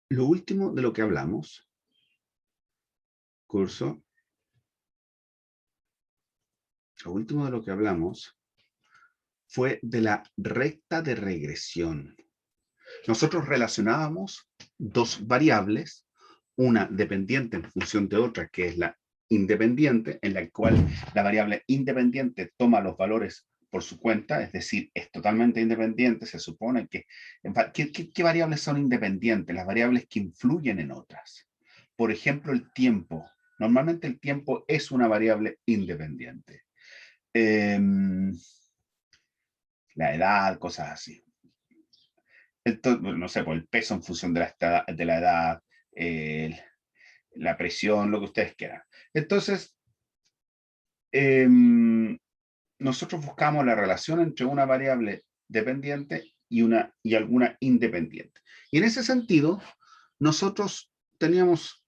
lo último de lo que hablamos, curso, lo último de lo que hablamos fue de la recta de regresión. Nosotros relacionábamos dos variables, una dependiente en función de otra, que es la independiente, en la cual la variable independiente toma los valores por su cuenta, es decir, es totalmente independiente. Se supone que... ¿Qué variables son independientes? Las variables que influyen en otras. Por ejemplo, el tiempo. Normalmente el tiempo es una variable independiente. La edad, cosas así. No sé, por el peso en función de la edad, la presión, lo que ustedes quieran. Entonces, nosotros buscamos la relación entre una variable dependiente y alguna independiente. Y en ese sentido, nosotros teníamos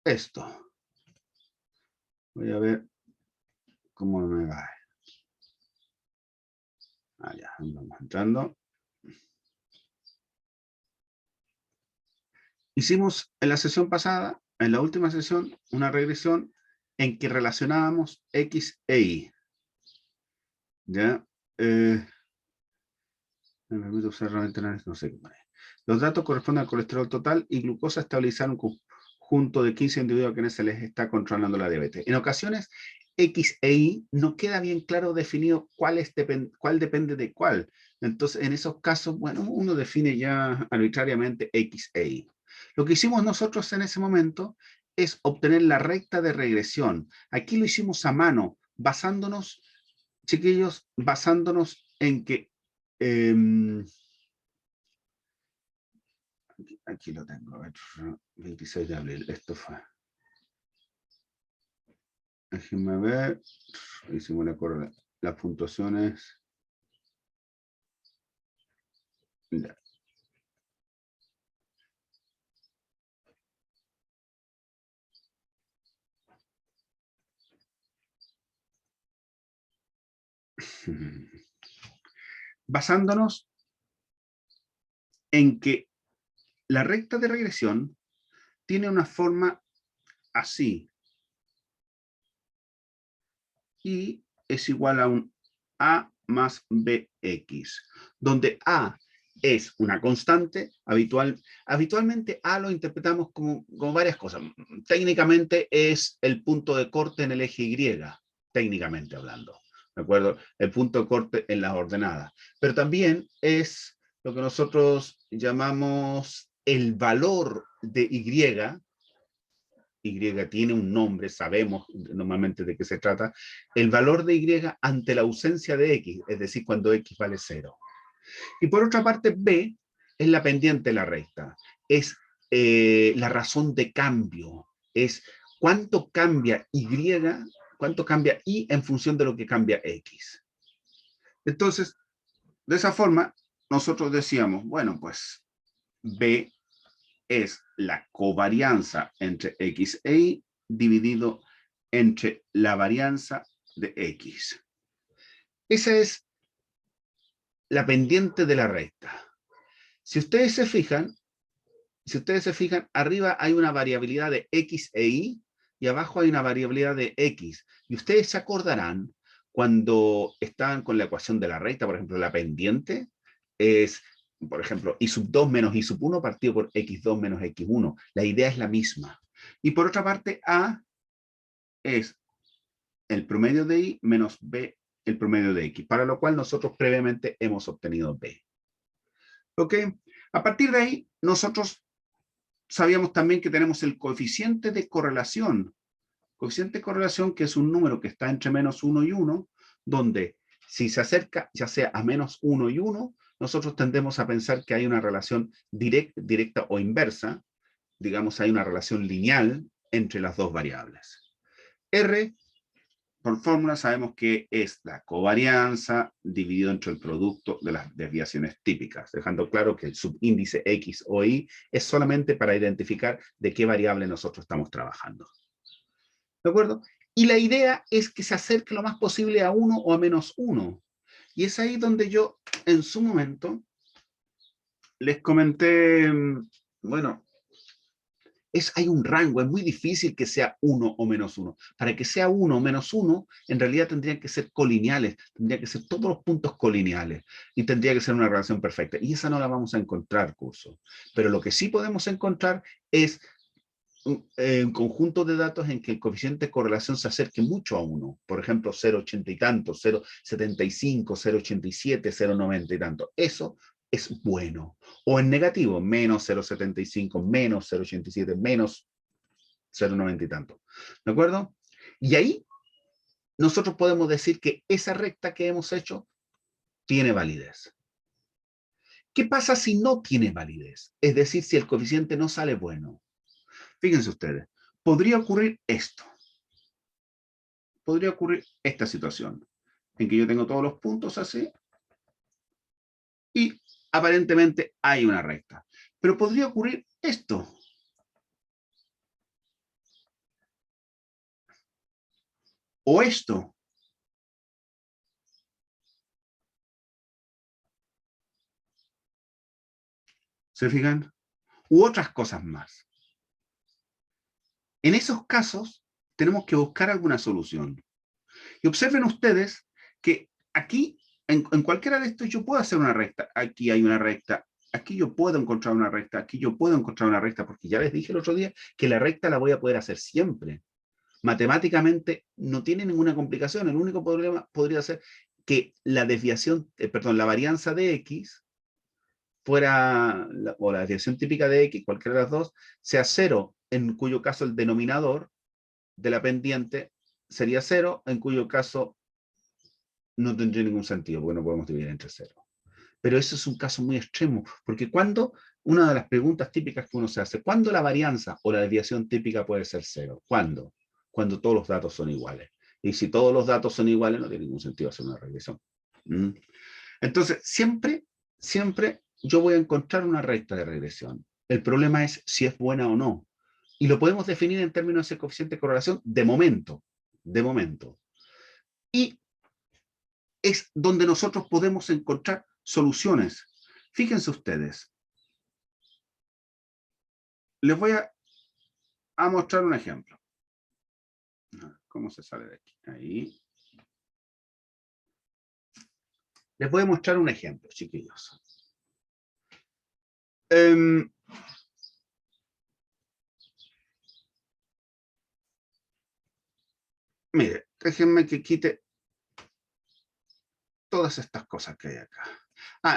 esto. Voy a ver cómo me va. Ya, vamos entrando. Hicimos en la sesión pasada, en la última sesión, una regresión en que relacionábamos X e Y. ¿Ya? Me permite usar herramientas, no sé qué más. Los datos corresponden al colesterol total y glucosa estabilizar un conjunto de 15 individuos a quienes se les está controlando la diabetes. En ocasiones, X e Y no queda bien claro definido cuál depende de cuál. Entonces, en esos casos, bueno, uno define ya arbitrariamente X e Y. Lo que hicimos nosotros en ese momento es obtener la recta de regresión. Aquí lo hicimos a mano, basándonos, chiquillos, basándonos en que aquí lo tengo, a ver, 26 de abril, esto fue. Déjenme ver, hicimos las puntuaciones. Ya. Basándonos en que la recta de regresión tiene una forma así. Y es igual a un A más BX, donde A es una constante. Habitualmente A lo interpretamos como varias cosas. Técnicamente es el punto de corte en el eje Y, técnicamente hablando. ¿De acuerdo? El punto de corte en las ordenadas. Pero también es lo que nosotros llamamos el valor de Y tiene un nombre, sabemos normalmente de qué se trata, el valor de Y ante la ausencia de X, es decir, cuando X vale 0. Y por otra parte, B es la pendiente de la recta, es la razón de cambio, es cuánto cambia Y en función de lo que cambia X. Entonces, de esa forma, nosotros decíamos, bueno, pues B es la covarianza entre X e Y dividido entre la varianza de X. Esa es la pendiente de la recta. Si ustedes se fijan, arriba hay una variabilidad de X e Y y abajo hay una variabilidad de X. Y ustedes se acordarán cuando estaban con la ecuación de la recta, por ejemplo, la pendiente es, por ejemplo, y sub 2 menos y sub 1 partido por x2 menos x1. La idea es la misma. Y por otra parte, A es el promedio de Y menos B el promedio de X, para lo cual nosotros previamente hemos obtenido B. ¿Ok? A partir de ahí, nosotros sabíamos también que tenemos el coeficiente de correlación. Coeficiente de correlación que es un número que está entre menos 1 y 1, donde si se acerca ya sea a menos 1 y 1, nosotros tendemos a pensar que hay una relación directa o inversa, digamos hay una relación lineal entre las dos variables. R, por fórmula, sabemos que es la covarianza dividido entre el producto de las desviaciones típicas, dejando claro que el subíndice X o Y es solamente para identificar de qué variable nosotros estamos trabajando. ¿De acuerdo? Y la idea es que se acerque lo más posible a 1 o a menos 1. Y es ahí donde yo, en su momento, les comenté Bueno, hay un rango, es muy difícil que sea 1 o menos 1. Para que sea 1 o menos 1, en realidad tendrían que ser colineales, tendrían que ser todos los puntos colineales y tendría que ser una relación perfecta. Y esa no la vamos a encontrar, curso. Pero lo que sí podemos encontrar es un conjunto de datos en que el coeficiente de correlación se acerque mucho a 1. Por ejemplo, 0,80 y tanto, 0,75, 0,87, 0,90 y tanto. Eso es bueno. O en negativo, menos 0,75, menos 0,87, menos 0,90 y tanto. ¿De acuerdo? Y ahí nosotros podemos decir que esa recta que hemos hecho tiene validez. ¿Qué pasa si no tiene validez? Es decir, si el coeficiente no sale bueno. Fíjense ustedes, podría ocurrir esto. Podría ocurrir esta situación, en que yo tengo todos los puntos así, y aparentemente hay una recta. Pero podría ocurrir esto. O esto. ¿Se fijan? U otras cosas más. En esos casos, tenemos que buscar alguna solución. Y observen ustedes que aquí, en cualquiera de estos, yo puedo hacer una recta. Aquí hay una recta. Aquí yo puedo encontrar una recta. Aquí yo puedo encontrar una recta, porque ya les dije el otro día que la recta la voy a poder hacer siempre. Matemáticamente no tiene ninguna complicación. El único problema podría ser que la desviación, perdón, la varianza de X fuera, o la desviación típica de X, cualquiera de las dos, sea cero, en cuyo caso el denominador de la pendiente sería cero, en cuyo caso no tendría ningún sentido, porque no podemos dividir entre cero. Pero eso es un caso muy extremo, porque cuando, una de las preguntas típicas que uno se hace, ¿cuándo la varianza o la desviación típica puede ser cero? ¿Cuándo? Cuando todos los datos son iguales. Y si todos los datos son iguales, no tiene ningún sentido hacer una regresión. Entonces, siempre yo voy a encontrar una recta de regresión. El problema es si es buena o no. Y lo podemos definir en términos de coeficiente de correlación de momento. De momento. Y es donde nosotros podemos encontrar soluciones. Fíjense ustedes. Les voy a mostrar un ejemplo. ¿Cómo se sale de aquí? Ahí. Les voy a mostrar un ejemplo, chiquillos. Mire, déjenme que quite todas estas cosas que hay acá.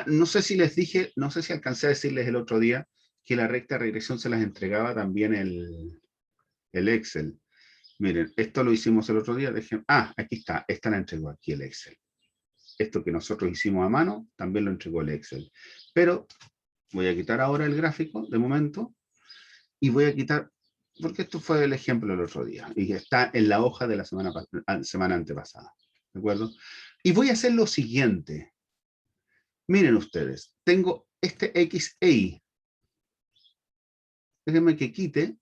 No sé si les dije, no sé si alcancé a decirles el otro día que la recta de regresión se las entregaba también el Excel. Miren, esto lo hicimos el otro día. Aquí está, esta la entregó aquí el Excel. Esto que nosotros hicimos a mano, también lo entregó el Excel. Pero voy a quitar ahora el gráfico, de momento, y voy a quitar, porque esto fue el ejemplo del otro día, y está en la hoja de la semana antepasada. ¿De acuerdo? Y voy a hacer lo siguiente. Miren ustedes, tengo este X e Y. Déjenme que quite,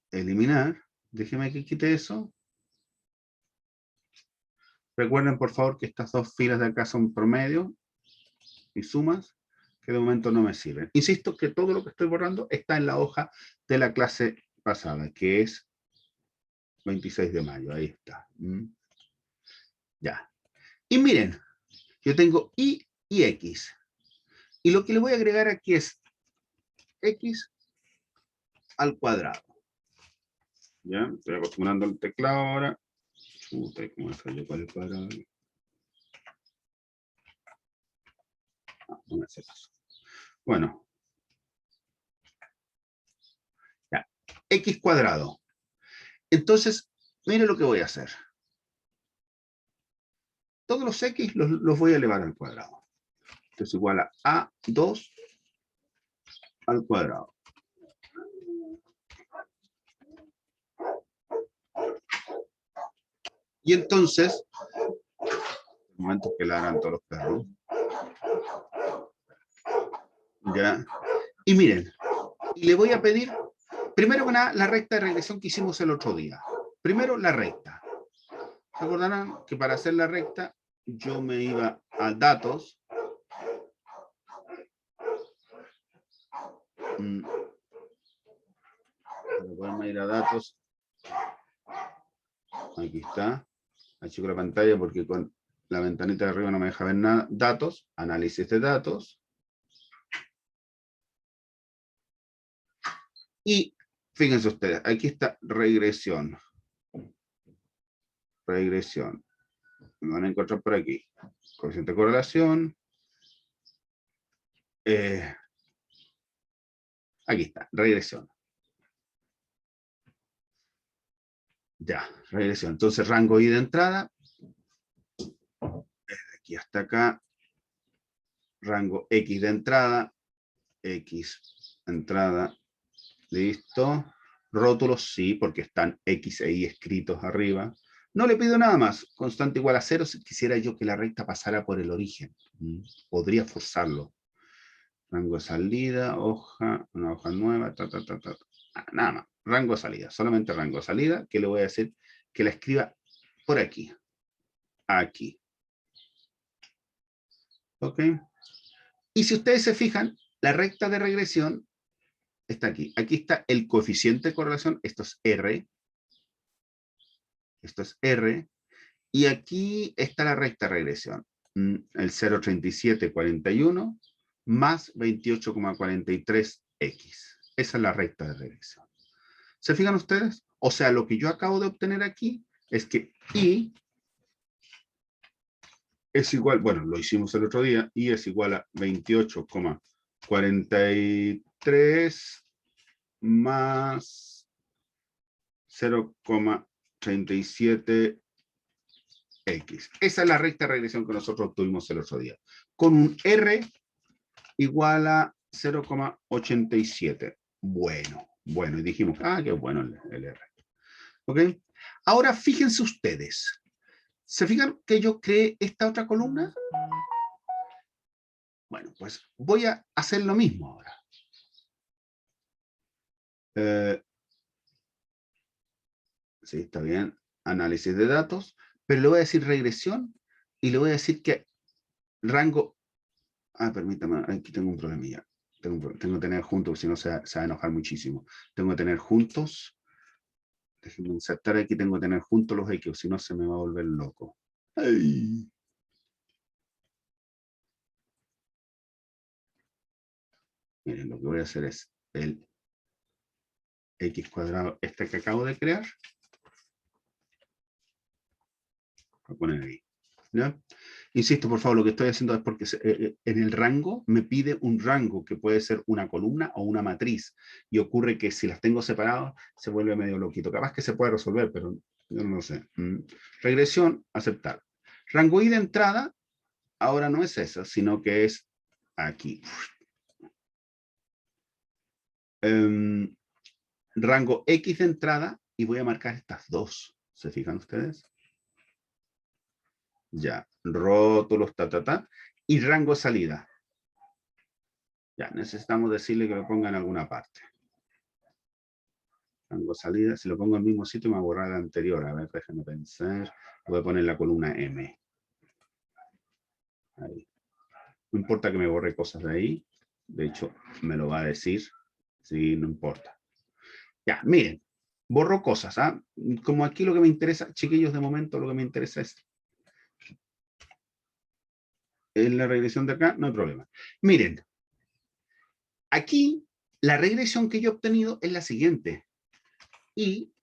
eliminar, déjenme que quite eso. Recuerden, por favor, que estas dos filas de acá son promedio y sumas, que de momento no me sirven. Insisto que todo lo que estoy borrando está en la hoja de la clase pasada, que es 26 de mayo. Ahí está. Ya. Y miren, yo tengo Y y X. Y lo que le voy a agregar aquí es X al cuadrado. Ya, estoy acostumbrando el teclado ahora. Puta, ¿cómo me falló para el cuadrado? No me hace caso. Bueno. Ya. X cuadrado. Entonces, miren lo que voy a hacer. Todos los X los voy a elevar al cuadrado. Esto es igual a A2 al cuadrado. Y entonces, el momento que ladran todos los perros. Ya. Y miren, y le voy a pedir, primero que nada, la recta de regresión que hicimos el otro día. Primero, la recta. Recordarán que para hacer la recta, yo me iba a datos. Podemos ir a datos. Aquí está. Achico la pantalla porque con la ventanita de arriba no me deja ver nada. Datos, análisis de datos. Y fíjense ustedes, aquí está regresión. Regresión. Me van a encontrar por aquí. Coeficiente de correlación. Aquí está, regresión. Ya, regresión. Entonces, rango I de entrada. Desde aquí hasta acá. Rango X de entrada. X entrada. Listo. Rótulos, sí, porque están X e Y escritos arriba. No le pido nada más. Constante igual a 0 si quisiera yo que la recta pasara por el origen. Podría forzarlo. Rango de salida, hoja, una hoja nueva, nada más. Rango de salida, solamente rango de salida, que le voy a decir que la escriba por aquí. Aquí. ¿Ok? Y si ustedes se fijan, la recta de regresión está aquí. Aquí está el coeficiente de correlación, esto es R. Esto es R. Y aquí está la recta de regresión. El 0,3741 más 28,43X. Esa es la recta de regresión. ¿Se fijan ustedes? O sea, lo que yo acabo de obtener aquí es que I es igual, bueno, lo hicimos el otro día, I es igual a 28,43 más 0,37X. Esa es la recta de regresión que nosotros obtuvimos el otro día. Con un R igual a 0,87. Bueno, y dijimos, qué bueno el R. ¿Ok? Ahora fíjense ustedes. ¿Se fijan que yo creé esta otra columna? Bueno, pues voy a hacer lo mismo ahora. Sí, está bien. Análisis de datos. Pero le voy a decir regresión y le voy a decir que rango... permítame, aquí tengo un problemilla. Tengo que tener juntos, si no se va a enojar muchísimo. Tengo que tener juntos. Déjenme insertar aquí, tengo que tener juntos los X, si no se me va a volver loco. ¡Ay! Miren, lo que voy a hacer es el X cuadrado, este que acabo de crear. Voy a poner ahí. ¿Ya? Insisto, por favor, lo que estoy haciendo es porque en el rango me pide un rango que puede ser una columna o una matriz. Y ocurre que si las tengo separadas, se vuelve medio loquito. Capaz que se puede resolver, pero yo no lo sé. Regresión, aceptar. Rango I de entrada, ahora no es eso, sino que es aquí. Rango X de entrada, y voy a marcar estas dos. ¿Se fijan ustedes? Ya, rótulos, y rango salida. Ya, necesitamos decirle que lo ponga en alguna parte. Rango salida, si lo pongo en el mismo sitio me va a borrar el anterior. A ver, déjenme pensar. Voy a poner la columna M. Ahí. No importa que me borre cosas de ahí. De hecho, me lo va a decir. Sí, no importa. Ya, miren. Borro cosas. Como aquí lo que me interesa, chiquillos, de momento lo que me interesa es en la regresión de acá, no hay problema. Miren, aquí la regresión que yo he obtenido es la siguiente. Y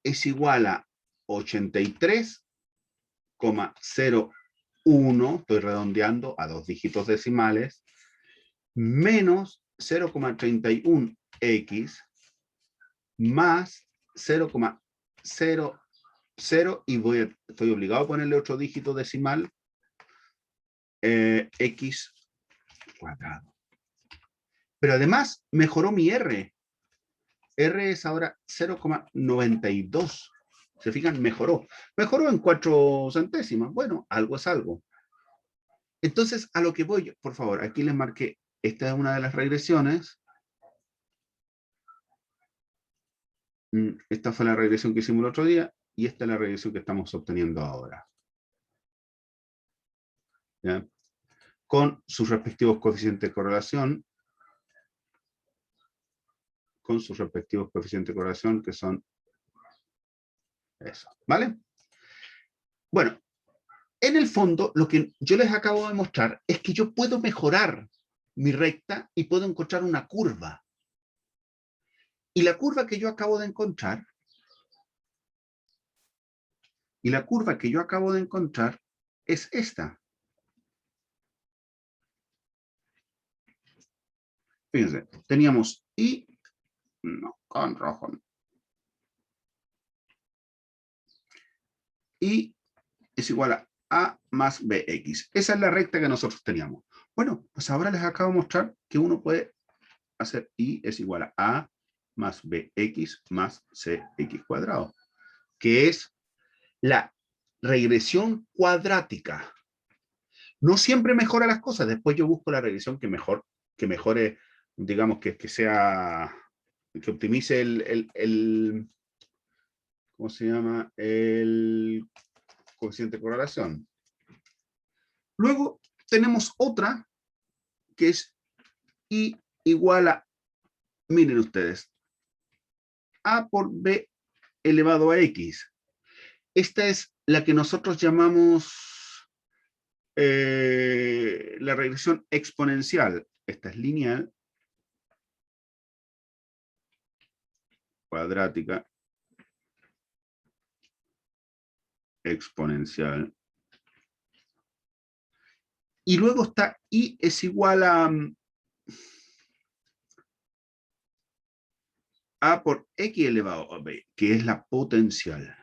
es igual a 83,01, estoy redondeando a 2 dígitos decimales, menos 0,31x más 0,00, y estoy obligado a ponerle otro dígito decimal, x cuadrado. Pero además mejoró mi R. R es ahora 0,92. ¿Se fijan? Mejoró. Mejoró en 4 centésimas. Bueno, algo es algo. Entonces, a lo que voy, por favor, aquí les marqué, esta es una de las regresiones. Esta fue la regresión que hicimos el otro día, y esta es la regresión que estamos obteniendo ahora. ¿Ya? Con sus respectivos coeficientes de correlación. con sus respectivos coeficientes de correlación, que son eso, ¿vale? Bueno, en el fondo, lo que yo les acabo de mostrar es que yo puedo mejorar mi recta y puedo encontrar una curva. Y la curva que yo acabo de encontrar, es esta. Fíjense, teníamos I, no, con rojo, no. I es igual a más bx. Esa es la recta que nosotros teníamos. Bueno, pues ahora les acabo de mostrar que uno puede hacer I es igual a más bx más cx cuadrado, que es la regresión cuadrática. No siempre mejora las cosas. Después yo busco la regresión que mejore, digamos, que sea, que optimice ¿cómo se llama? El coeficiente de correlación. Luego tenemos otra que es I igual a, miren ustedes, A por B elevado a X. Esta es la que nosotros llamamos la regresión exponencial. Esta es lineal, cuadrática, exponencial. Y luego está I es igual a por X elevado a B, que es la potencial.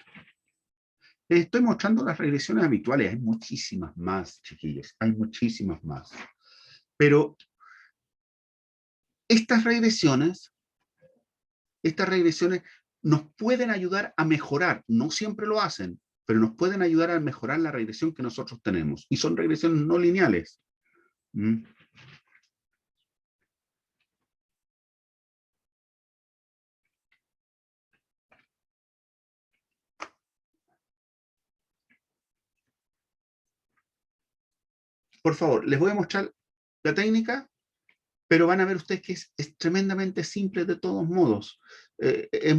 Les estoy mostrando las regresiones habituales. Hay muchísimas más, chiquillos. Hay muchísimas más. Pero estas regresiones nos pueden ayudar a mejorar. No siempre lo hacen, pero nos pueden ayudar a mejorar la regresión que nosotros tenemos. Y son regresiones no lineales. ¿Mm? Por favor, les voy a mostrar la técnica, pero van a ver ustedes que es tremendamente simple de todos modos. Es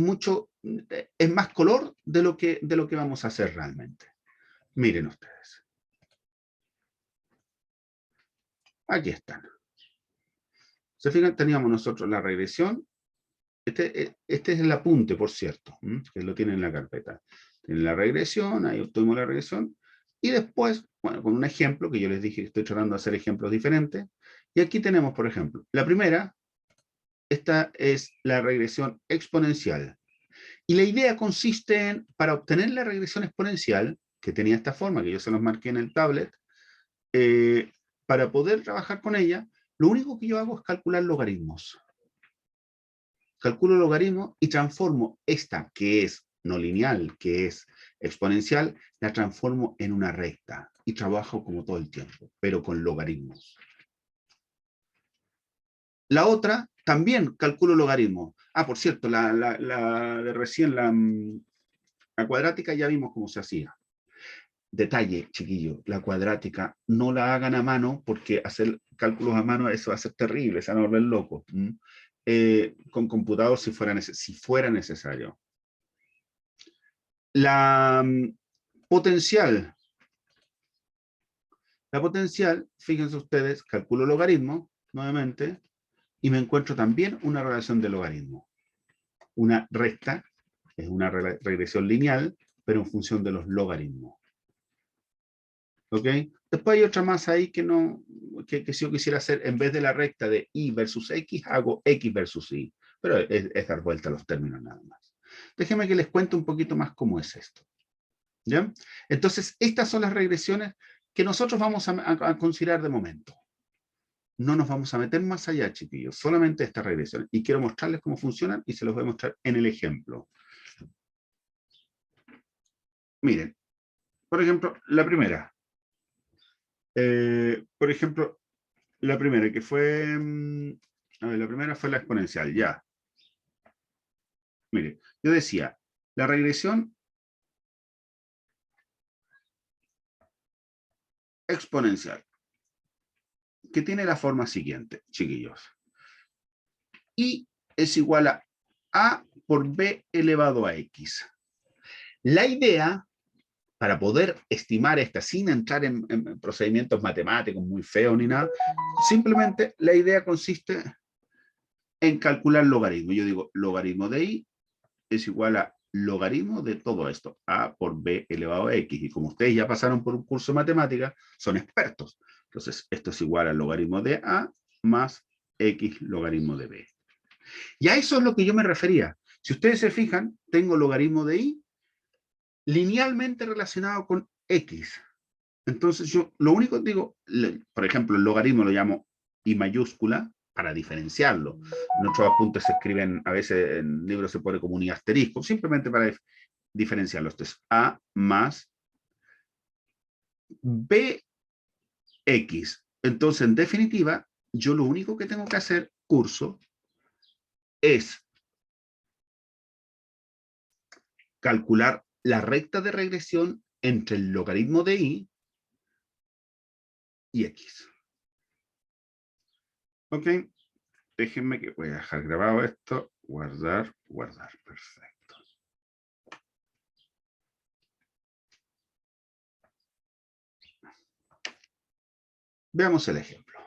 más color de lo que vamos a hacer realmente. Miren ustedes. Aquí están. ¿Se fijan? Teníamos nosotros la regresión. Este es el apunte, por cierto, que lo tienen en la carpeta. Tienen la regresión, ahí obtuvimos la regresión. Y después, bueno, con un ejemplo, que yo les dije que estoy tratando de hacer ejemplos diferentes. Y aquí tenemos, por ejemplo, la primera, esta es la regresión exponencial. Y la idea consiste en, para obtener la regresión exponencial, que tenía esta forma, que yo se los marqué en el tablet, para poder trabajar con ella, lo único que yo hago es calcular logaritmos. Calculo logaritmos y transformo esta, que es no lineal, que es exponencial, la transformo en una recta. Y trabajo como todo el tiempo, pero con logaritmos. La otra, también calculo logaritmos. Ah, por cierto, la de recién, la cuadrática, ya vimos cómo se hacía. Detalle, chiquillo, la cuadrática no la hagan a mano, porque hacer cálculos a mano, eso va a ser terrible, se van a volver locos. Con computador si fuera necesario. La potencial. La potencial, fíjense ustedes, calculo logaritmo, nuevamente, y me encuentro también una relación de logaritmo. Una recta, es una regresión lineal, pero en función de los logaritmos. ¿Ok? Después hay otra más ahí que si yo quisiera hacer, en vez de la recta de y versus x, hago x versus y. Pero es dar vuelta a los términos nada más. Déjenme que les cuente un poquito más cómo es esto. ¿Ya? Entonces, estas son las regresiones que nosotros vamos a considerar de momento. No nos vamos a meter más allá, chiquillos, solamente estas regresiones. Y quiero mostrarles cómo funcionan y se los voy a mostrar en el ejemplo. Miren, por ejemplo, la primera. Por ejemplo, la primera, que fue... a ver, la primera fue la exponencial, ya. Mire, yo decía, la regresión exponencial, que tiene la forma siguiente, chiquillos. Y es igual a A por B elevado a X. La idea, para poder estimar esta sin entrar en procedimientos matemáticos muy feos ni nada, simplemente la idea consiste en calcular logaritmo. Yo digo, logaritmo de I es igual a logaritmo de todo esto, A por B elevado a X. Y como ustedes ya pasaron por un curso de matemáticas, son expertos. Entonces, esto es igual al logaritmo de A más X logaritmo de B. Y a eso es lo que yo me refería. Si ustedes se fijan, tengo logaritmo de I linealmente relacionado con X. Entonces yo lo único que digo, por ejemplo, el logaritmo lo llamo I mayúscula para diferenciarlo. En otros apuntes se escriben, a veces en libros se pone como un I asterisco, simplemente para diferenciarlo. Esto es A más BX. Entonces, en definitiva, yo lo único que tengo que hacer, curso, es calcular la recta de regresión entre el logaritmo de I y X. ¿Ok? Déjenme que voy a dejar grabado esto. Guardar, guardar. Perfecto. Veamos el ejemplo.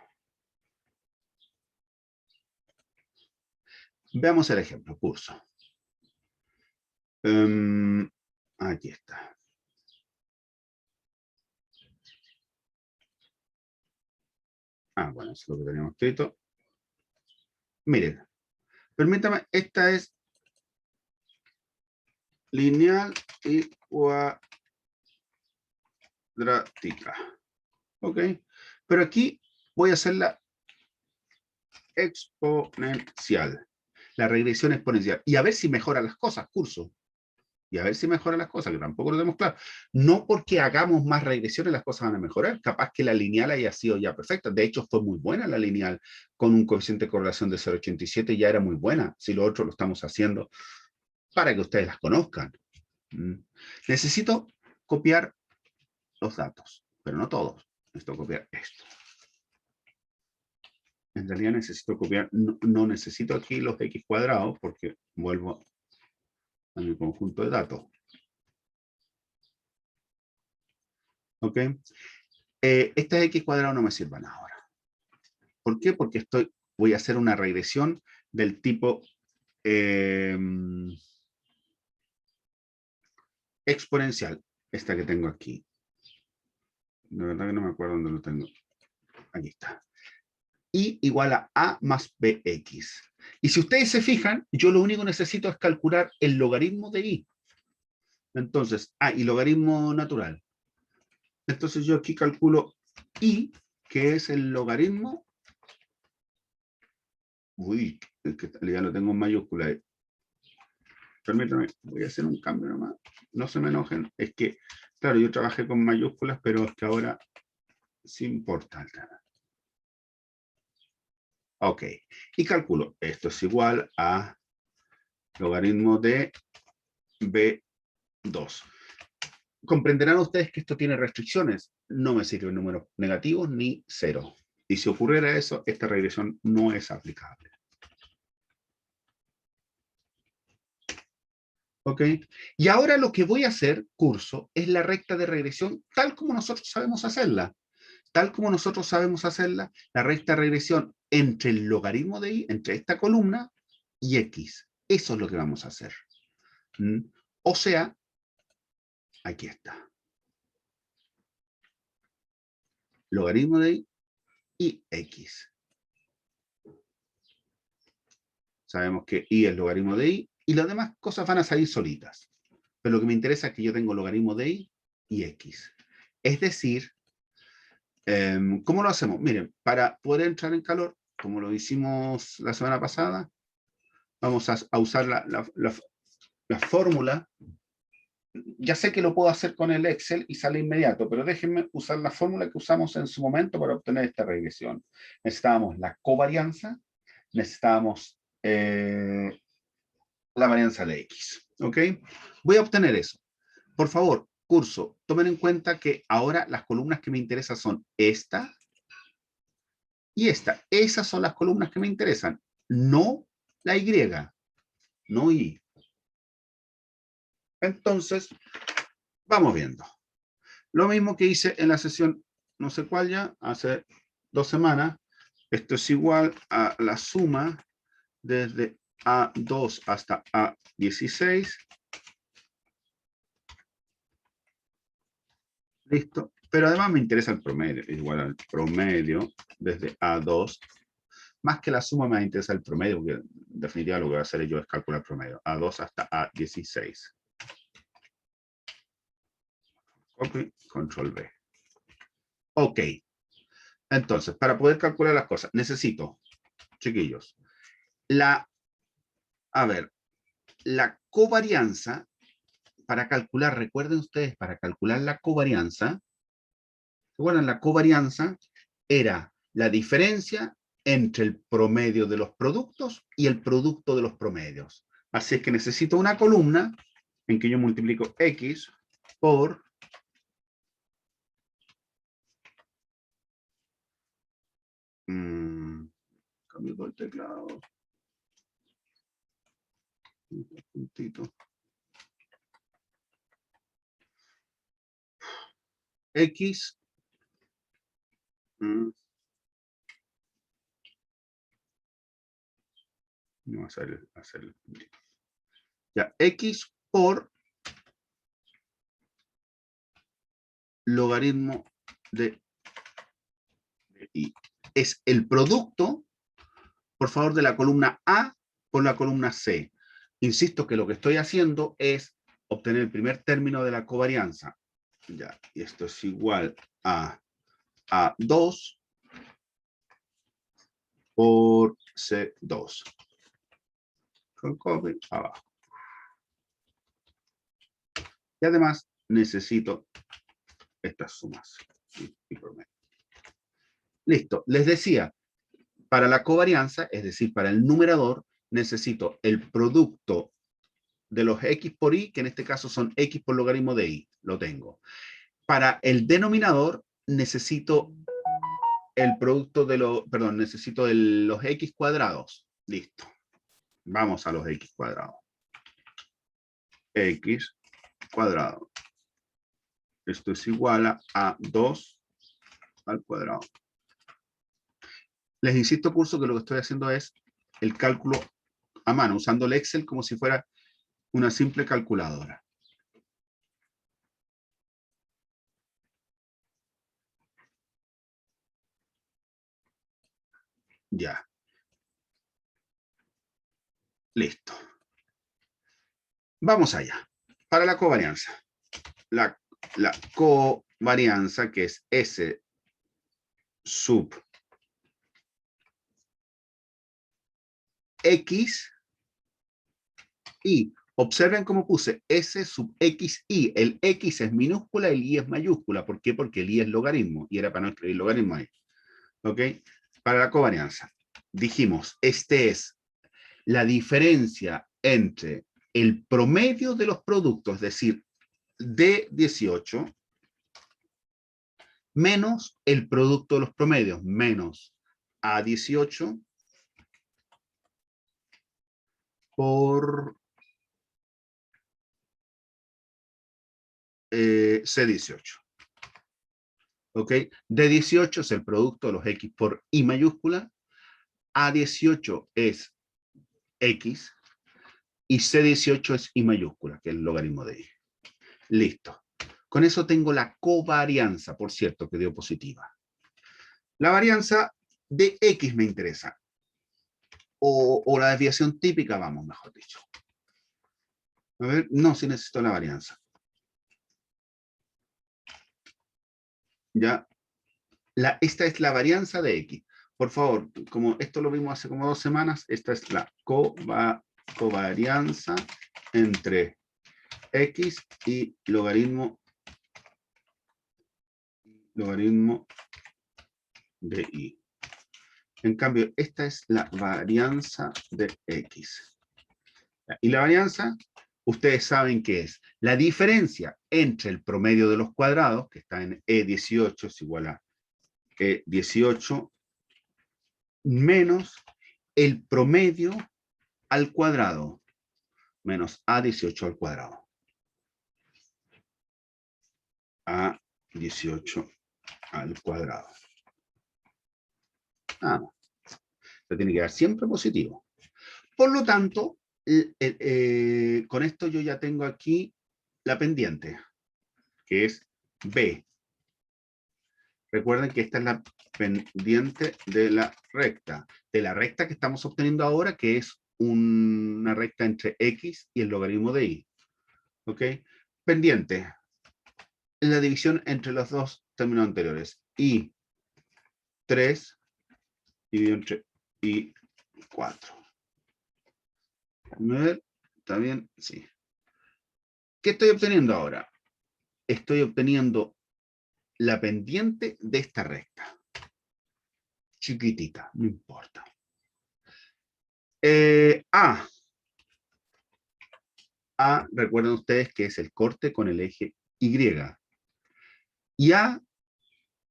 Veamos el ejemplo, curso. Aquí está. Bueno, eso es lo que teníamos escrito. Miren, permítame, esta es lineal y cuadrática. ¿Ok? Pero aquí voy a hacerla exponencial. La regresión exponencial. Y a ver si mejora las cosas, curso. Y a ver si mejora las cosas, que tampoco lo tenemos claro. No porque hagamos más regresiones las cosas van a mejorar. Capaz que la lineal haya sido ya perfecta. De hecho, fue muy buena la lineal con un coeficiente de correlación de 0,87. Ya era muy buena. Si lo otro lo estamos haciendo para que ustedes las conozcan. Necesito copiar los datos, pero no todos. Necesito copiar esto. En realidad necesito copiar, no necesito aquí los X cuadrados porque vuelvo a mi conjunto de datos. ¿Ok? Estas X cuadrados no me sirvan ahora. ¿Por qué? Porque voy a hacer una regresión del tipo exponencial, esta que tengo aquí. De verdad que no me acuerdo dónde lo tengo. Aquí está. Y igual a más bx. Y si ustedes se fijan, yo lo único que necesito es calcular el logaritmo de y. Entonces, y logaritmo natural. Entonces yo aquí calculo y, que es el logaritmo. Uy, es que ya lo tengo en mayúscula. Permítanme, voy a hacer un cambio nomás. No se me enojen. Es que, claro, yo trabajé con mayúsculas, pero es que ahora sí importa el tema. Ok. Y calculo, esto es igual a logaritmo de B2. Comprenderán ustedes que esto tiene restricciones. No me sirven números negativos ni cero. Y si ocurriera eso, esta regresión no es aplicable. ¿Ok? Y ahora lo que voy a hacer, curso, es la recta de regresión tal como nosotros sabemos hacerla. Tal como nosotros sabemos hacerla, la recta de regresión entre el logaritmo de y, entre esta columna y x. Eso es lo que vamos a hacer. O sea, aquí está. Logaritmo de y x. Sabemos que y es logaritmo de y las demás cosas van a salir solitas. Pero lo que me interesa es que yo tengo logaritmo de y x. Es decir, ¿cómo lo hacemos? Miren, para poder entrar en calor, como lo hicimos la semana pasada, vamos a usar la fórmula. Ya sé que lo puedo hacer con el Excel y sale inmediato, pero déjenme usar la fórmula que usamos en su momento para obtener esta regresión. Necesitábamos la covarianza, necesitábamos la varianza de X. ¿Ok? Voy a obtener eso. Por favor, curso, tomen en cuenta que ahora las columnas que me interesan son esta y esta. Esas son las columnas que me interesan, no la Y. no Y. Entonces, vamos viendo. Lo mismo que hice en la sesión, no sé cuál ya, hace 2 semanas. Esto es igual a la suma desde A2 hasta A16. Listo. Pero además me interesa el promedio, igual al promedio desde A2. Más que la suma me interesa el promedio, porque en definitiva lo que voy a hacer yo es calcular el promedio. A2 hasta A16. Copy, control V. Ok. Entonces, para poder calcular las cosas, necesito, chiquillos, la covarianza, para calcular, recuerden ustedes, para calcular la covarianza, ¿recuerdan? La covarianza era la diferencia entre el promedio de los productos y el producto de los promedios. Así es que necesito una columna en que yo multiplico X por cambio todo el teclado. Un puntito. X no va a hacer el puntito. Ya, X por logaritmo de Y. Es el producto, por favor, de la columna A por la columna C. Insisto que lo que estoy haciendo es obtener el primer término de la covarianza. Ya, y esto es igual a A2 por C2. Con copy abajo. Y además necesito estas sumas y promedio. Listo, les decía, para la covarianza, es decir, para el numerador, necesito el producto de los X por Y, que en este caso son X por logaritmo de Y, lo tengo. Para el denominador, necesito el producto de necesito los X cuadrados. Listo. Vamos a los X cuadrados. X cuadrado. Esto es igual a 2 al cuadrado. Les insisto, curso, que lo que estoy haciendo es el cálculo a mano, usando el Excel como si fuera una simple calculadora. Ya. Listo. Vamos allá. Para la covarianza. La covarianza, que es S sub X y observen cómo puse S sub X y. El X es minúscula, el Y es mayúscula. ¿Por qué? Porque el Y es logaritmo y era para no escribir logaritmo ahí. ¿Ok? Para la covarianza. Dijimos, este es la diferencia entre el promedio de los productos, es decir, D18, menos el producto de los promedios, menos A18 por C18. ¿Ok? D18 es el producto de los X por Y mayúscula, A18 es X y C18 es Y mayúscula, que es el logaritmo de Y. Listo. Con eso tengo la covarianza, por cierto, que dio positiva. La varianza de X me interesa. O la desviación típica, vamos, mejor dicho. A ver, no, si necesito la varianza. Ya. Esta es la varianza de X. Por favor, como esto lo vimos hace como 2 semanas, esta es la covarianza entre X y logaritmo de Y. En cambio, esta es la varianza de X. Y la varianza, ustedes saben que es la diferencia entre el promedio de los cuadrados, que está en E18, es igual a E18, menos el promedio al cuadrado. menos A18 al cuadrado. A18 al cuadrado. Nada más. Se tiene que dar siempre positivo. Por lo tanto, con esto yo ya tengo aquí la pendiente, que es B. Recuerden que esta es la pendiente de la recta que estamos obteniendo ahora, que es una recta entre X y el logaritmo de Y. ¿Ok? Pendiente. La división entre los dos términos anteriores. I3 dividido entre I4. A ver, ¿está bien? Sí. ¿Qué estoy obteniendo ahora? Estoy obteniendo la pendiente de esta recta. Chiquitita, no importa. A, recuerden ustedes que es el corte con el eje Y. Y A,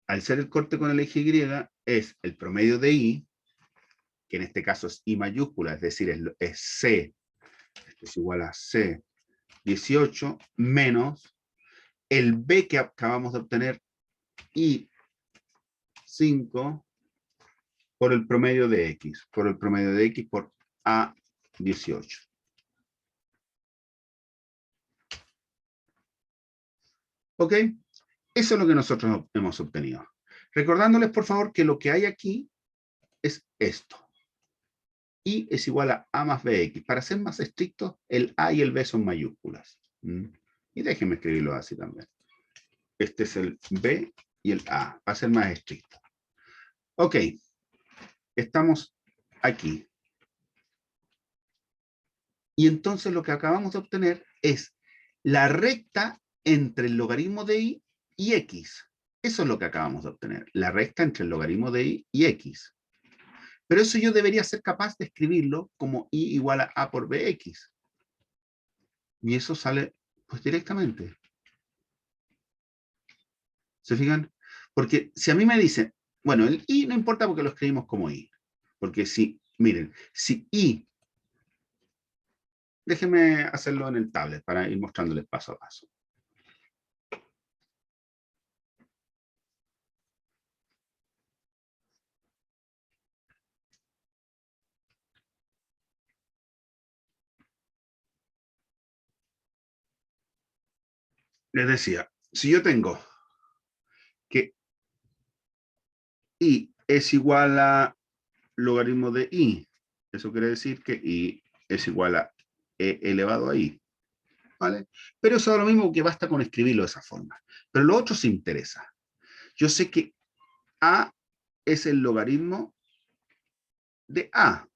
al ser el corte con el eje Y, es el promedio de I, que en este caso es I mayúscula, es decir, es C, esto es igual a C18, menos el B que acabamos de obtener, I5, por el promedio de X, por A18. ¿Ok? Eso es lo que nosotros hemos obtenido. Recordándoles, por favor, que lo que hay aquí es esto. Y es igual a A más BX. Para ser más estrictos, el A y el B son mayúsculas. Y déjenme escribirlo así también. Este es el B y el A, para ser más estricto. Ok. Estamos aquí. Y entonces lo que acabamos de obtener es la recta entre el logaritmo de Y y X. Eso es lo que acabamos de obtener. La recta entre el logaritmo de Y y X. Pero eso yo debería ser capaz de escribirlo como Y igual a A por BX. Y eso sale pues directamente. ¿Se fijan? Porque si a mí me dicen, bueno, el Y no importa porque lo escribimos como Y. Porque si, miren, si Y, déjenme hacerlo en el tablet para ir mostrándoles paso a paso. Les decía, si yo tengo que Y es igual a logaritmo de Y, eso quiere decir que Y es igual a E elevado a Y. ¿Vale? Pero eso es lo mismo, que basta con escribirlo de esa forma. Pero lo otro se interesa. Yo sé que A es el logaritmo de A.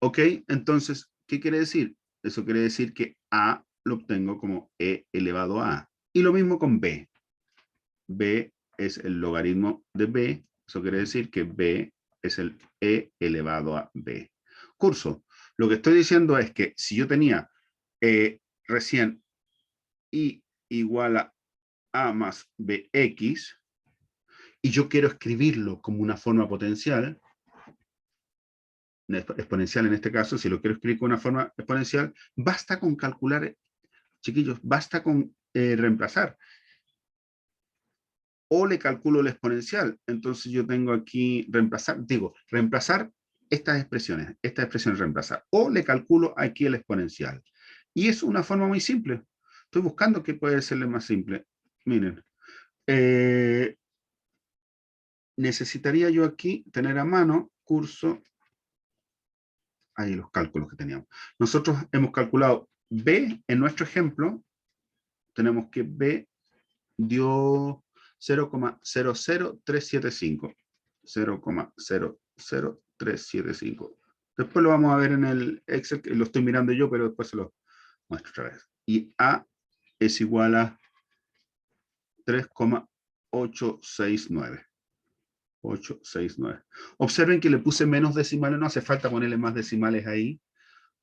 ¿Ok? Entonces, ¿qué quiere decir? Eso quiere decir que A lo obtengo como E elevado a A. Y lo mismo con B. B es el logaritmo de B. Eso quiere decir que B es el E elevado a B. Curso. Lo que estoy diciendo es que si yo tenía recién I igual a A más BX, y yo quiero escribirlo como una forma potencial, exponencial en este caso, si lo quiero escribir con una forma exponencial, basta con calcular, chiquillos, basta con reemplazar. O le calculo el exponencial. Entonces yo tengo aquí reemplazar estas expresiones reemplazar. O le calculo aquí el exponencial. Y es una forma muy simple. Estoy buscando qué puede serle más simple. Miren, necesitaría yo aquí tener a mano curso, ahí los cálculos que teníamos. Nosotros hemos calculado B en nuestro ejemplo, tenemos que B dio 0,00375. 0,00375. Después lo vamos a ver en el Excel, que lo estoy mirando yo, pero después se lo muestro otra vez. Y A es igual a 3,869. 869. Observen que le puse menos decimales, no hace falta ponerle más decimales ahí,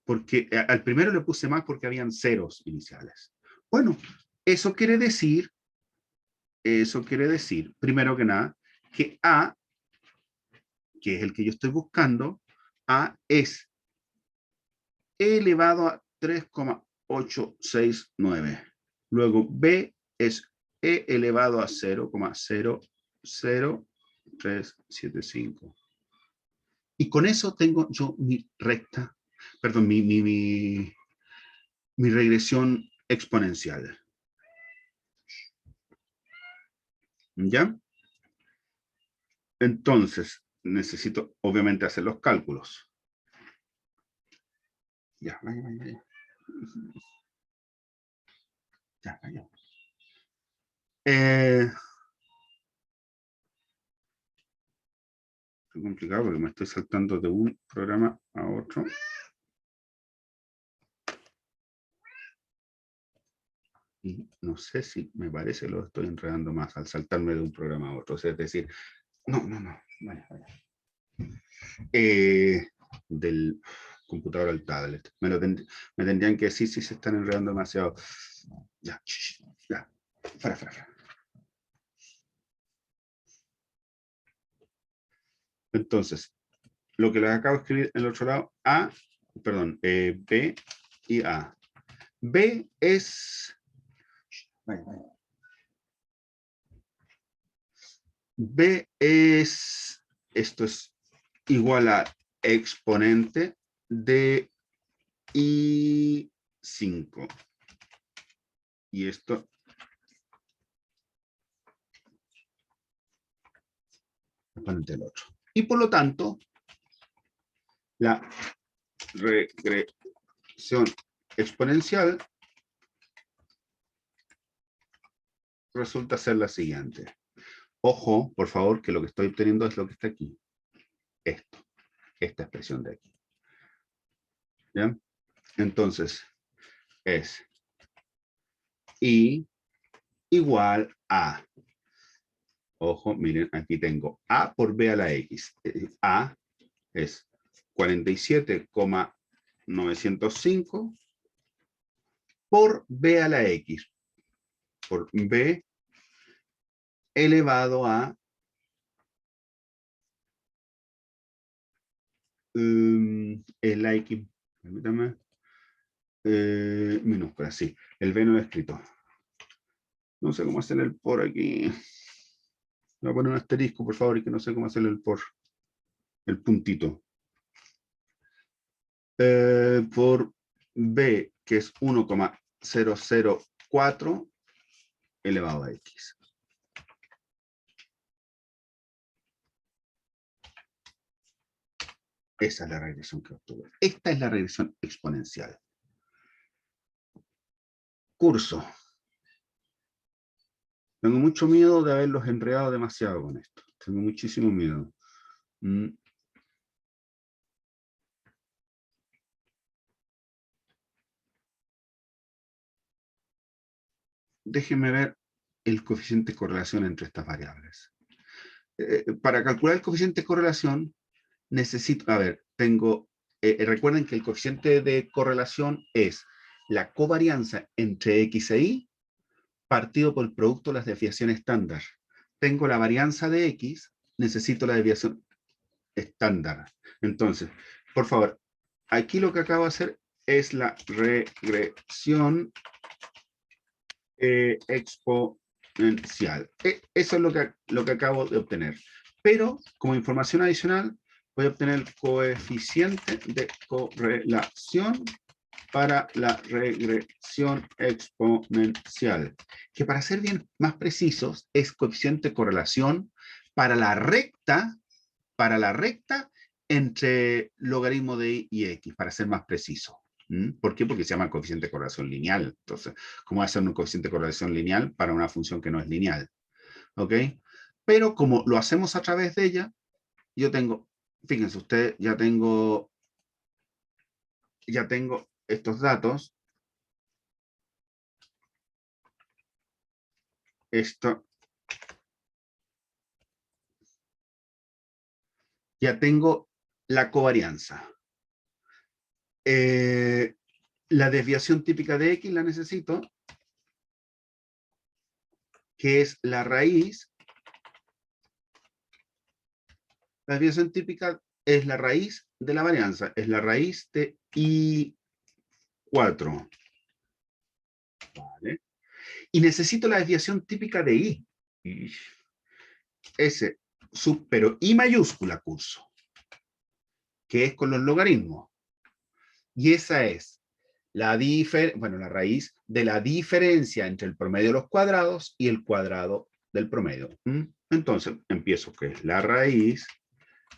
porque al primero le puse más porque habían ceros iniciales. Bueno, eso quiere decir, primero que nada, que A, que es el que yo estoy buscando, A es elevado a 3,869. Luego B es E elevado a 0,00375. Y con eso tengo yo mi recta, perdón, mi regresión exponencial. ¿Ya? Entonces, necesito obviamente hacer los cálculos. Ya, vaya. Ya, vaya. Es complicado porque me estoy saltando de un programa a otro. Y no sé si me parece que lo estoy enredando más al saltarme de un programa a otro. O sea, es decir, no. Vaya. Del computador al tablet. Me tendrían que decir si se están enredando demasiado. Ya. Fuera. Entonces, lo que les acabo de escribir en el otro lado, B y A. B es... Vaya. B es... Esto es igual a exponente de I5. Y esto... exponente del otro. Y por lo tanto, la regresión exponencial resulta ser la siguiente. Ojo, por favor, que lo que estoy obteniendo es lo que está aquí. Esta expresión de aquí. ¿Ya? Entonces, es I igual a, ojo, miren, aquí tengo A por B a la X. A es 47,905 por B a la X, por B elevado a la X, permítame, minúscula, sí, el B no lo he escrito. No sé cómo hacer el por aquí. Voy a poner un asterisco, por favor, y que no sé cómo hacer el por. El puntito. Por B, que es 1,004 elevado a X. Esa es la regresión que obtuve. Esta es la regresión exponencial. Curso. Tengo mucho miedo de haberlos enredado demasiado con esto. Tengo muchísimo miedo. Déjenme ver el coeficiente de correlación entre estas variables. Para calcular el coeficiente de correlación, necesito, recuerden que el coeficiente de correlación es la covarianza entre X e Y partido por el producto de las desviaciones estándar. Tengo la varianza de X, necesito la desviación estándar. Entonces, por favor, aquí lo que acabo de hacer es la regresión exponencial. Eso es lo que acabo de obtener. Pero, como información adicional, voy a obtener el coeficiente de correlación para la regresión exponencial, que para ser bien más precisos, es coeficiente de correlación para la recta entre logaritmo de y x, para ser más preciso. ¿Por qué? Porque se llama coeficiente de correlación lineal. Entonces, ¿cómo hacer un coeficiente de correlación lineal para una función que no es lineal? ¿Ok? Pero como lo hacemos a través de ella, yo tengo, fíjense ustedes, ya tengo estos datos. Esto. Ya tengo la covarianza. La desviación típica de X la necesito, que es la raíz. La desviación típica es la raíz de la varianza, es la raíz de I 4. ¿Vale? Y necesito la desviación típica de I. S sub, pero I mayúscula, curso, que es con los logaritmos. Y esa es la raíz de la diferencia entre el promedio de los cuadrados y el cuadrado del promedio. Entonces, empiezo que es la raíz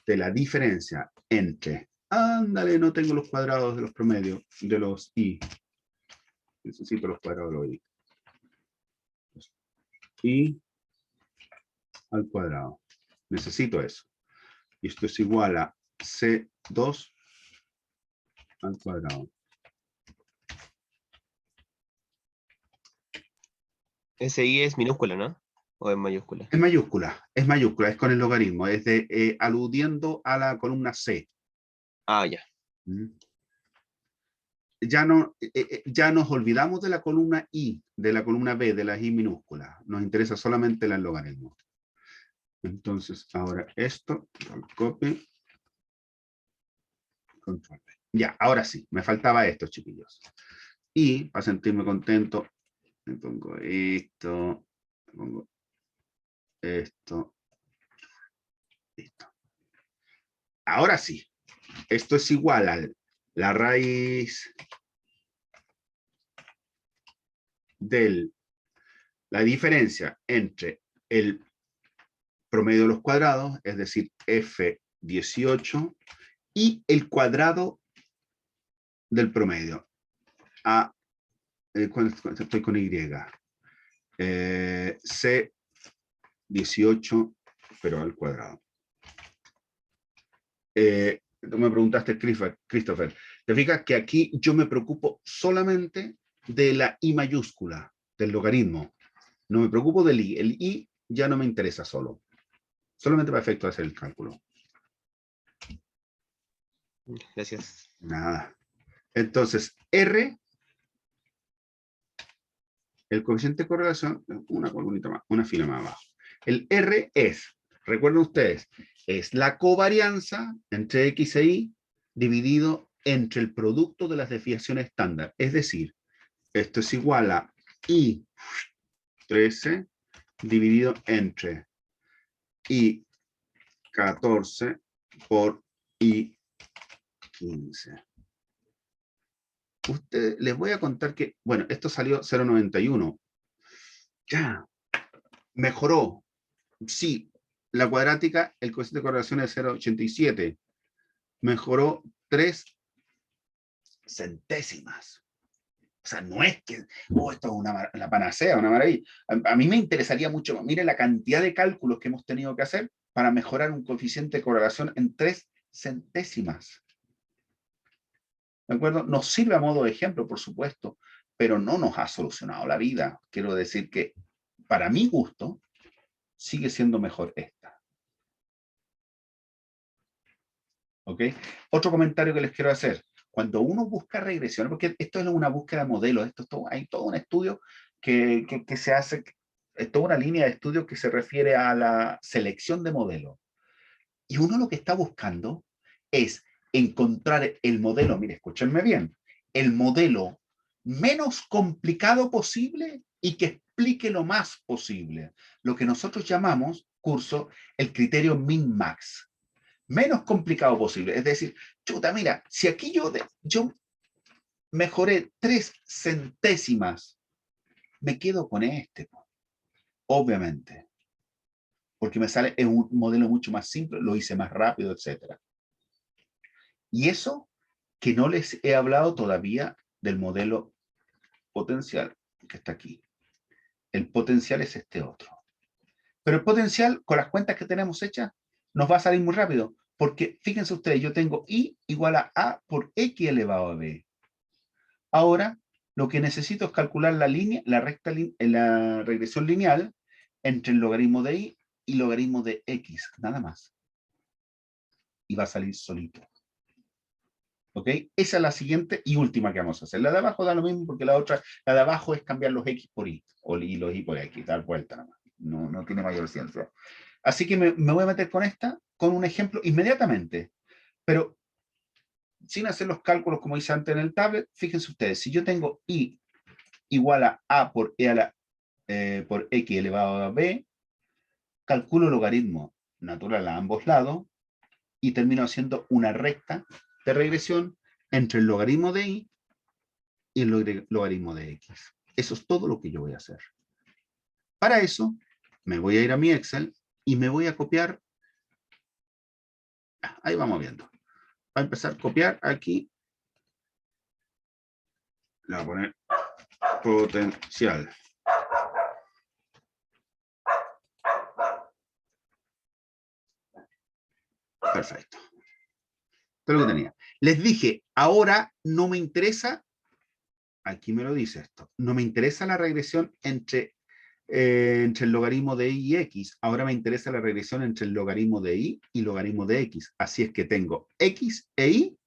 de la diferencia entre, ándale, no tengo los cuadrados de los promedios, de los I. Necesito los cuadrados de los I. I al cuadrado. Necesito eso. Y esto es igual a C2 al cuadrado. Ese I es minúscula, ¿no? ¿O es mayúscula? Es mayúscula, es con el logaritmo, es de aludiendo a la columna C. Ah, ya. Ya nos olvidamos de la columna I, de la columna B, de las I minúsculas. Nos interesa solamente el logaritmo. Entonces, ahora esto, copy, control. Ya, ahora sí, me faltaba esto, chiquillos. Y para sentirme contento, me pongo esto, me pongo esto, listo. Ahora sí, esto es igual a la raíz de la diferencia entre el promedio de los cuadrados, es decir, F18, y el cuadrado del promedio. Estoy con Y. C18, pero al cuadrado. Tú me preguntaste, Christopher, ¿te fijas que aquí yo me preocupo solamente de la I mayúscula, del logaritmo? No me preocupo del I. El I ya no me interesa solo. Solamente para efecto de hacer el cálculo. Gracias. Nada. Entonces, R, el coeficiente de correlación, una columnita más, una fila más abajo. El R es, recuerden ustedes, es la covarianza entre X e Y dividido entre el producto de las desviaciones estándar. Es decir, esto es igual a I13 dividido entre I14 por I15. Les voy a contar que, bueno, esto salió 0,91. Ya, mejoró. Sí, la cuadrática, el coeficiente de correlación es 0,87. Mejoró 3 centésimas. O sea, no es que, esto es la panacea, una maravilla. A mí me interesaría mucho más. Mire la cantidad de cálculos que hemos tenido que hacer para mejorar un coeficiente de correlación en 3 centésimas. ¿De acuerdo? Nos sirve a modo de ejemplo, por supuesto, pero no nos ha solucionado la vida. Quiero decir que, para mi gusto, sigue siendo mejor esta. ¿Ok? Otro comentario que les quiero hacer. Cuando uno busca regresiones, porque esto es una búsqueda de modelos, hay todo un estudio que se hace, es toda una línea de estudio que se refiere a la selección de modelos. Y uno lo que está buscando es encontrar el modelo, mire, escúchenme bien, el modelo menos complicado posible y que explique lo más posible. Lo que nosotros llamamos, curso, el criterio min-max. Menos complicado posible. Es decir, chuta, mira, si aquí yo mejoré 3 centésimas, me quedo con este, obviamente. Porque me sale en un modelo mucho más simple, lo hice más rápido, etc. Y eso que no les he hablado todavía del modelo potencial, que está aquí. El potencial es este otro. Pero el potencial, con las cuentas que tenemos hechas, nos va a salir muy rápido. Porque fíjense ustedes, yo tengo I igual a por X elevado a B. Ahora, lo que necesito es calcular la línea, la regresión lineal entre el logaritmo de I y logaritmo de X, nada más. Y va a salir solito. ¿Ok? Esa es la siguiente y última que vamos a hacer. La de abajo da lo mismo porque la de abajo es cambiar los X por Y, y los Y por X, dar vuelta nada más. No tiene mayor ciencia. Así que me voy a meter con esta, con un ejemplo inmediatamente. Pero sin hacer los cálculos como hice antes en el tablet, fíjense ustedes, si yo tengo I igual a por, por X elevado a B, calculo el logaritmo natural a ambos lados y termino haciendo una recta de regresión entre el logaritmo de Y y el logaritmo de X. Eso es todo lo que yo voy a hacer. Para eso, me voy a ir a mi Excel y me voy a copiar. Ahí vamos viendo. Va a empezar a copiar aquí. Le voy a poner potencial. Perfecto. Esto es lo que tenía. Les dije, ahora no me interesa, aquí me lo dice esto, no me interesa la regresión entre el logaritmo de y y x. Ahora me interesa la regresión entre el logaritmo de y y logaritmo de x. Así es que tengo x e y.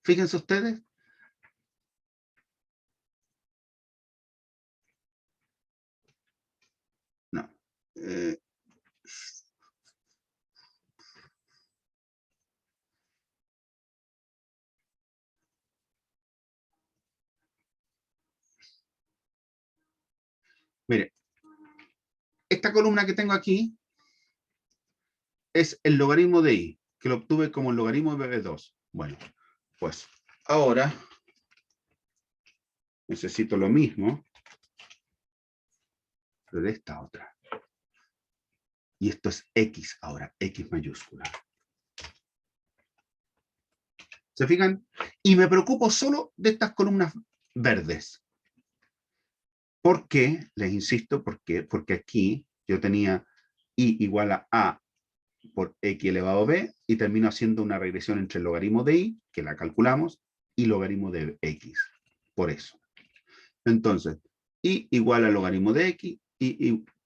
Fíjense ustedes. No. Mire, esta columna que tengo aquí es el logaritmo de y, que lo obtuve como el logaritmo de b2. Bueno, pues ahora necesito lo mismo, pero de esta otra. Y esto es X ahora, X mayúscula. ¿Se fijan? Y me preocupo solo de estas columnas verdes. ¿Por qué? Les insisto, ¿por qué? Porque aquí yo tenía y igual a por x elevado a b y termino haciendo una regresión entre el logaritmo de y, que la calculamos, y logaritmo de x. Por eso. Entonces, y igual al logaritmo de x,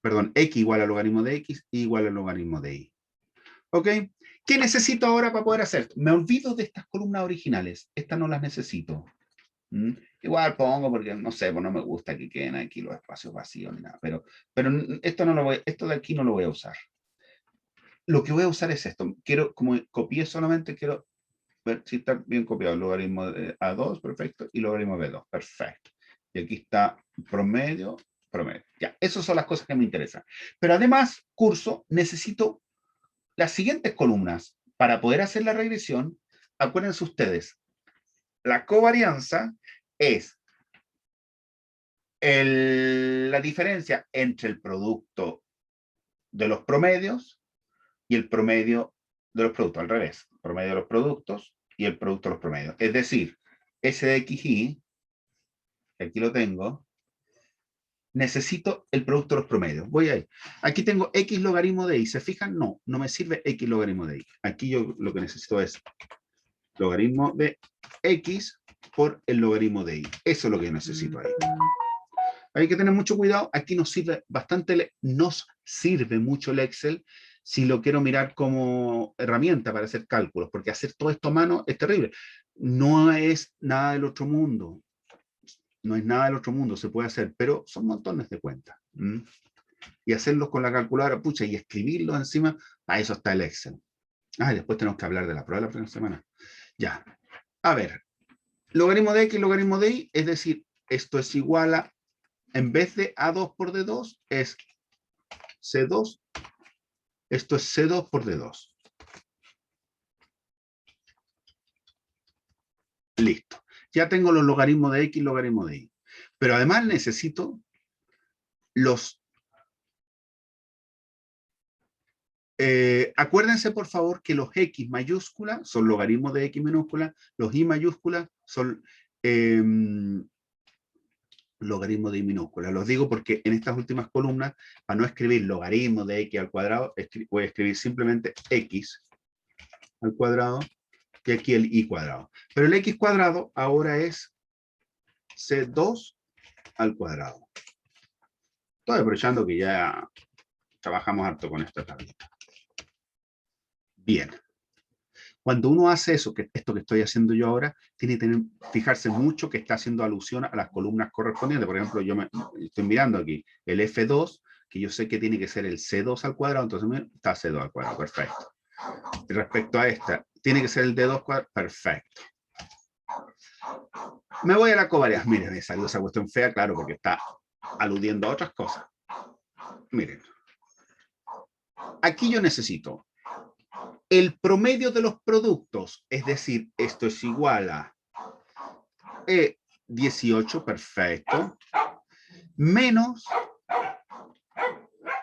perdón, x igual al logaritmo de x, y igual al logaritmo de y. ¿Ok? ¿Qué necesito ahora para poder hacer? Me olvido de estas columnas originales. Estas no las necesito. Igual pongo porque, no sé, pues no me gusta que queden aquí los espacios vacíos ni nada. Pero esto, no lo voy, esto de aquí no lo voy a usar. Lo que voy a usar es esto. Quiero, como copié solamente, quiero ver si está bien copiado. El logaritmo de A2, perfecto. Y logaritmo de B2, perfecto. Y aquí está promedio, promedio. Ya, esas son las cosas que me interesan. Pero además, curso, necesito las siguientes columnas. Para poder hacer la regresión, acuérdense ustedes, la covarianza es la diferencia entre el producto de los promedios y el promedio de los productos, al revés, promedio de los productos y el producto de los promedios. Es decir, S de XY, aquí lo tengo, necesito el producto de los promedios. Voy ahí. Aquí tengo X logaritmo de Y. ¿Se fijan? No, no me sirve X logaritmo de Y. Aquí yo lo que necesito es logaritmo de X por el logaritmo de Y. Eso es lo que necesito ahí. Hay que tener mucho cuidado. Aquí nos sirve bastante, nos sirve mucho el Excel si lo quiero mirar como herramienta para hacer cálculos, porque hacer todo esto a mano es terrible. No es nada del otro mundo. No es nada del otro mundo, se puede hacer, pero son montones de cuentas. Y hacerlos con la calculadora, pucha, y escribirlo encima, a eso está el Excel. Y después tenemos que hablar de la prueba de la próxima semana. Ya. A ver, logaritmo de X, logaritmo de Y, es decir, esto es igual a, en vez de A2 por D2, es C2, esto es C2 por D2. Listo. Ya tengo los logaritmos de X y logaritmos de Y. Pero además necesito los... acuérdense, por favor, que los X mayúsculas son logaritmos de X minúscula, los Y mayúsculas son logaritmo de Y minúscula. Los digo porque en estas últimas columnas, para no escribir logaritmo de X al cuadrado, voy a escribir simplemente X al cuadrado y aquí el Y cuadrado. Pero el X cuadrado ahora es C2 al cuadrado. Estoy aprovechando que ya trabajamos harto con esta tablita. Bien. Cuando uno hace eso, que esto que estoy haciendo yo ahora, tiene que fijarse mucho que está haciendo alusión a las columnas correspondientes. Por ejemplo, yo estoy mirando aquí el F2, que yo sé que tiene que ser el C2 al cuadrado, entonces está C2 al cuadrado, perfecto. Y respecto a esta, tiene que ser el D2 cuadrado, perfecto. Me voy a la covarianza. Miren, me salió esa cuestión fea, claro, porque está aludiendo a otras cosas. Miren. Aquí yo necesito el promedio de los productos, es decir, esto es igual a E18, perfecto, menos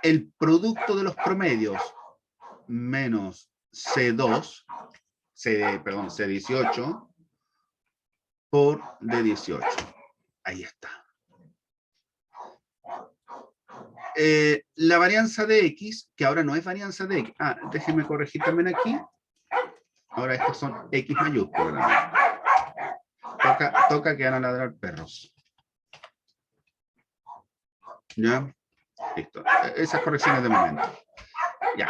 el producto de los promedios, menos C2, perdón, C18, por D18. Ahí está. La varianza de X, que ahora no es varianza de X. Ah, déjenme corregir también aquí. Ahora estos son X mayúsculas. Toca que van a ladrar perros. ¿Ya? Listo. Esas correcciones de momento. Ya.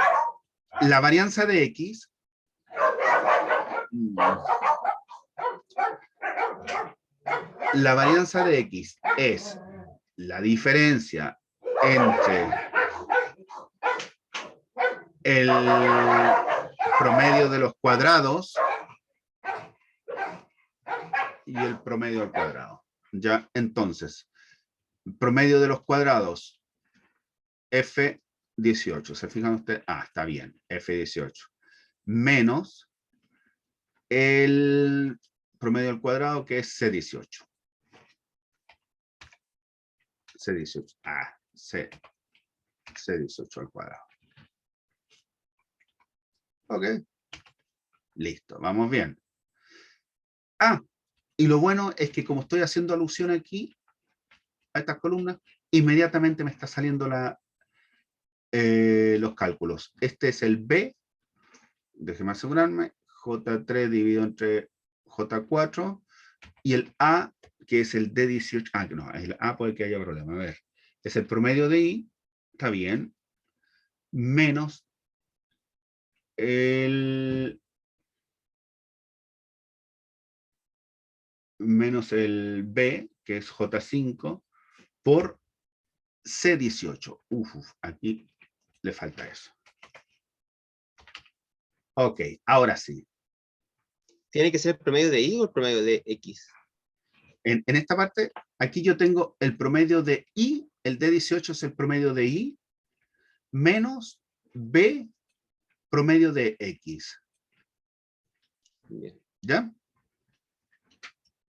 La varianza de X. La varianza de X es la diferencia entre el promedio de los cuadrados y el promedio al cuadrado. Ya, entonces, promedio de los cuadrados, F18. ¿Se fijan ustedes? Ah, está bien, F18. Menos el promedio al cuadrado, que es C18. C18. Ah, C18 al cuadrado. Ok. Listo, vamos bien. Ah, y lo bueno es que como estoy haciendo alusión aquí a estas columnas, inmediatamente me está saliendo los cálculos. Este es el B, déjeme asegurarme, J3 dividido entre J4, y el A, que es el D18, ah, que no, el A puede que haya problema, a ver, es el promedio de I, está bien, menos el B, que es J5, por C18. Aquí le falta eso. Ok, ahora sí. ¿Tiene que ser el promedio de I o el promedio de X? En esta parte, aquí yo tengo el promedio de I, el D18 es el promedio de I, menos B, promedio de X. Bien. ¿Ya? Sí,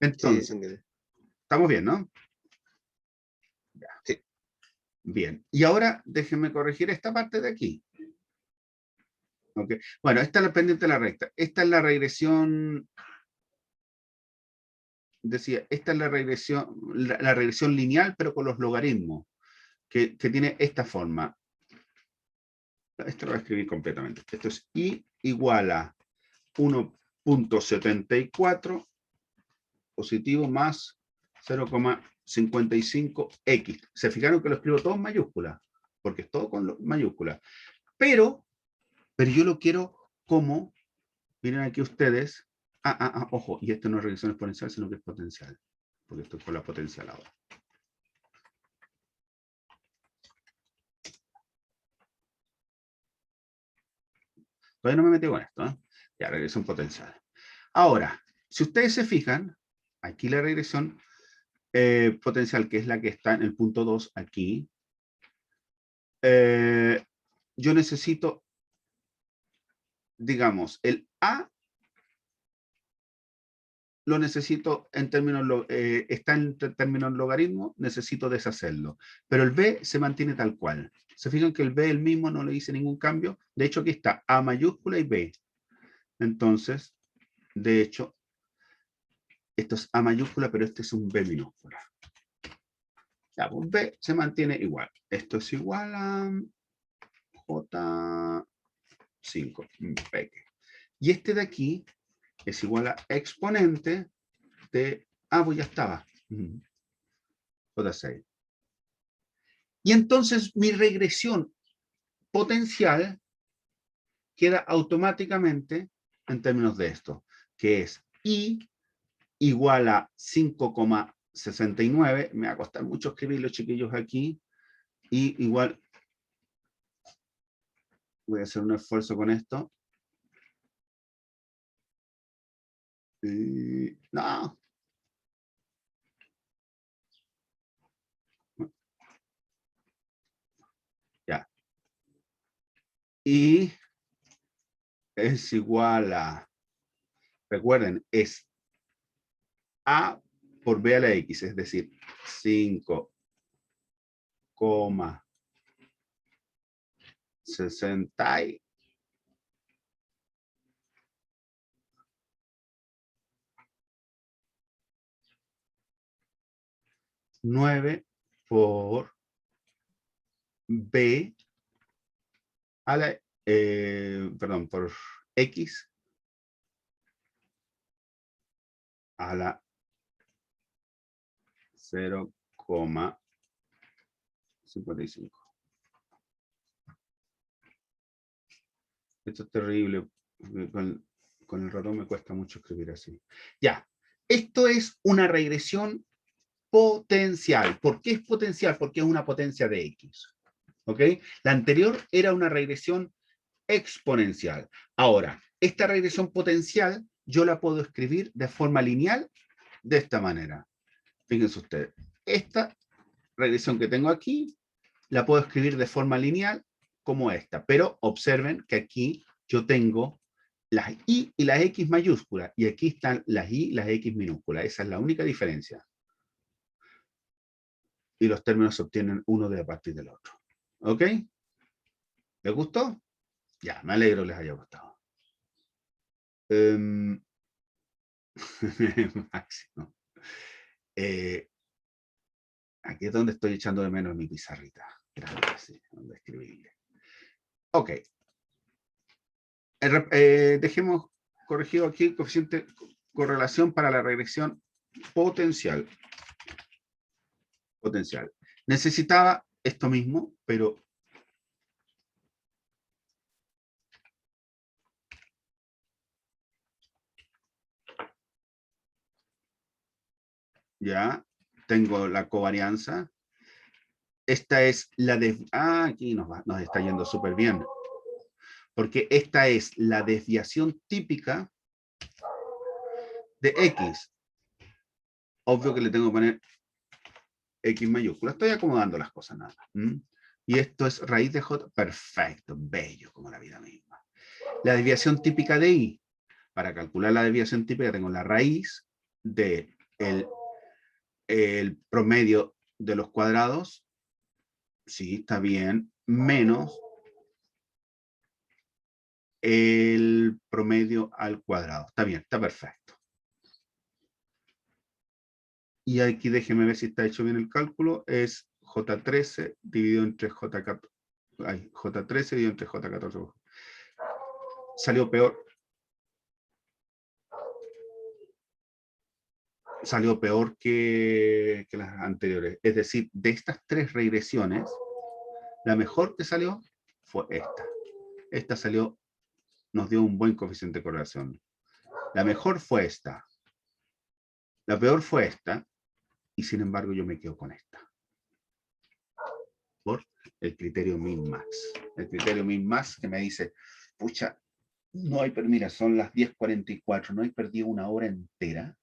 Entonces, sí, estamos bien, ¿no? Ya. sí. Bien. Y ahora déjenme corregir esta parte de aquí. Okay. Bueno, esta es la pendiente de la recta. Esta es la regresión, decía, esta es la regresión lineal, pero con los logaritmos, que tiene esta forma. Esto lo voy a escribir completamente. Esto es I igual a 1.74 positivo más 0,55x. Se fijaron que lo escribo todo en mayúsculas, porque es todo con mayúsculas. Pero yo lo quiero como, miren aquí ustedes, ojo, y esto no es regresión exponencial, sino que es potencial, porque estoy con la potencial ahora. Todavía no me metí con esto, ¿eh? Ya, regresión potencial. Ahora, si ustedes se fijan, aquí la regresión potencial, que es la que está en el punto 2 aquí, yo necesito, digamos, el A lo necesito en términos, está en términos logaritmo, necesito deshacerlo. Pero el B se mantiene tal cual. Se fijan que el B el mismo, no le hice ningún cambio. De hecho, aquí está A mayúscula y B. Entonces, de hecho, esto es A mayúscula, pero este es un B minúscula. Ya, pues B se mantiene igual. Esto es igual a J5. Y este de aquí es igual a exponente de... Ah, pues ya estaba. J6. Y entonces mi regresión potencial queda automáticamente en términos de esto, que es I igual a 5,69. Me va a costar mucho escribirlo, chiquillos, aquí. I igual... Voy a hacer un esfuerzo con esto. No. Ya. Y es igual a, recuerden, es A por B a la X, es decir, 5,60 9 por B a la, perdón, por X a la 0,55. Esto es terrible. Con el ratón me cuesta mucho escribir así. Ya, esto es una regresión potencial. ¿Por qué es potencial? Porque es una potencia de X. ¿Ok? La anterior era una regresión exponencial. Ahora, esta regresión potencial yo la puedo escribir de forma lineal de esta manera. Fíjense ustedes. Esta regresión que tengo aquí la puedo escribir de forma lineal como esta. Pero observen que aquí yo tengo las Y y las X mayúsculas. Y aquí están las Y y las X minúsculas. Esa es la única diferencia. Y los términos se obtienen uno de a partir del otro. ¿Ok? ¿Les gustó? Ya, me alegro les haya gustado. Máximo. Aquí es donde estoy echando de menos mi pizarrita. Grande, sí, donde escribirle. Ok. Dejemos corregido aquí el coeficiente correlación para la regresión potencial. Potencial. Necesitaba esto mismo, pero ya tengo la covarianza. Esta es la de... aquí nos está yendo súper bien. Porque esta es la desviación típica de X. Obvio que le tengo que poner X mayúscula. Estoy acomodando las cosas nada. Y esto es raíz de J. Perfecto, bello, como la vida misma. La desviación típica de Y. Para calcular la desviación típica tengo la raíz de el promedio de los cuadrados. Sí, está bien. Menos el promedio al cuadrado. Está bien, está perfecto. Y aquí déjeme ver si está hecho bien el cálculo. Es J13 dividido entre J14. J13 dividido entre J14. Salió peor. Salió peor que las anteriores. Es decir, de estas tres regresiones, la mejor que salió fue esta. Esta salió, nos dio un buen coeficiente de correlación. La mejor fue esta. La peor fue esta. Y sin embargo yo me quedo con esta. Por el criterio min-max. El criterio min-max que me dice, pucha, no hay, mira, son las 10:44, no hay perdido una hora entera.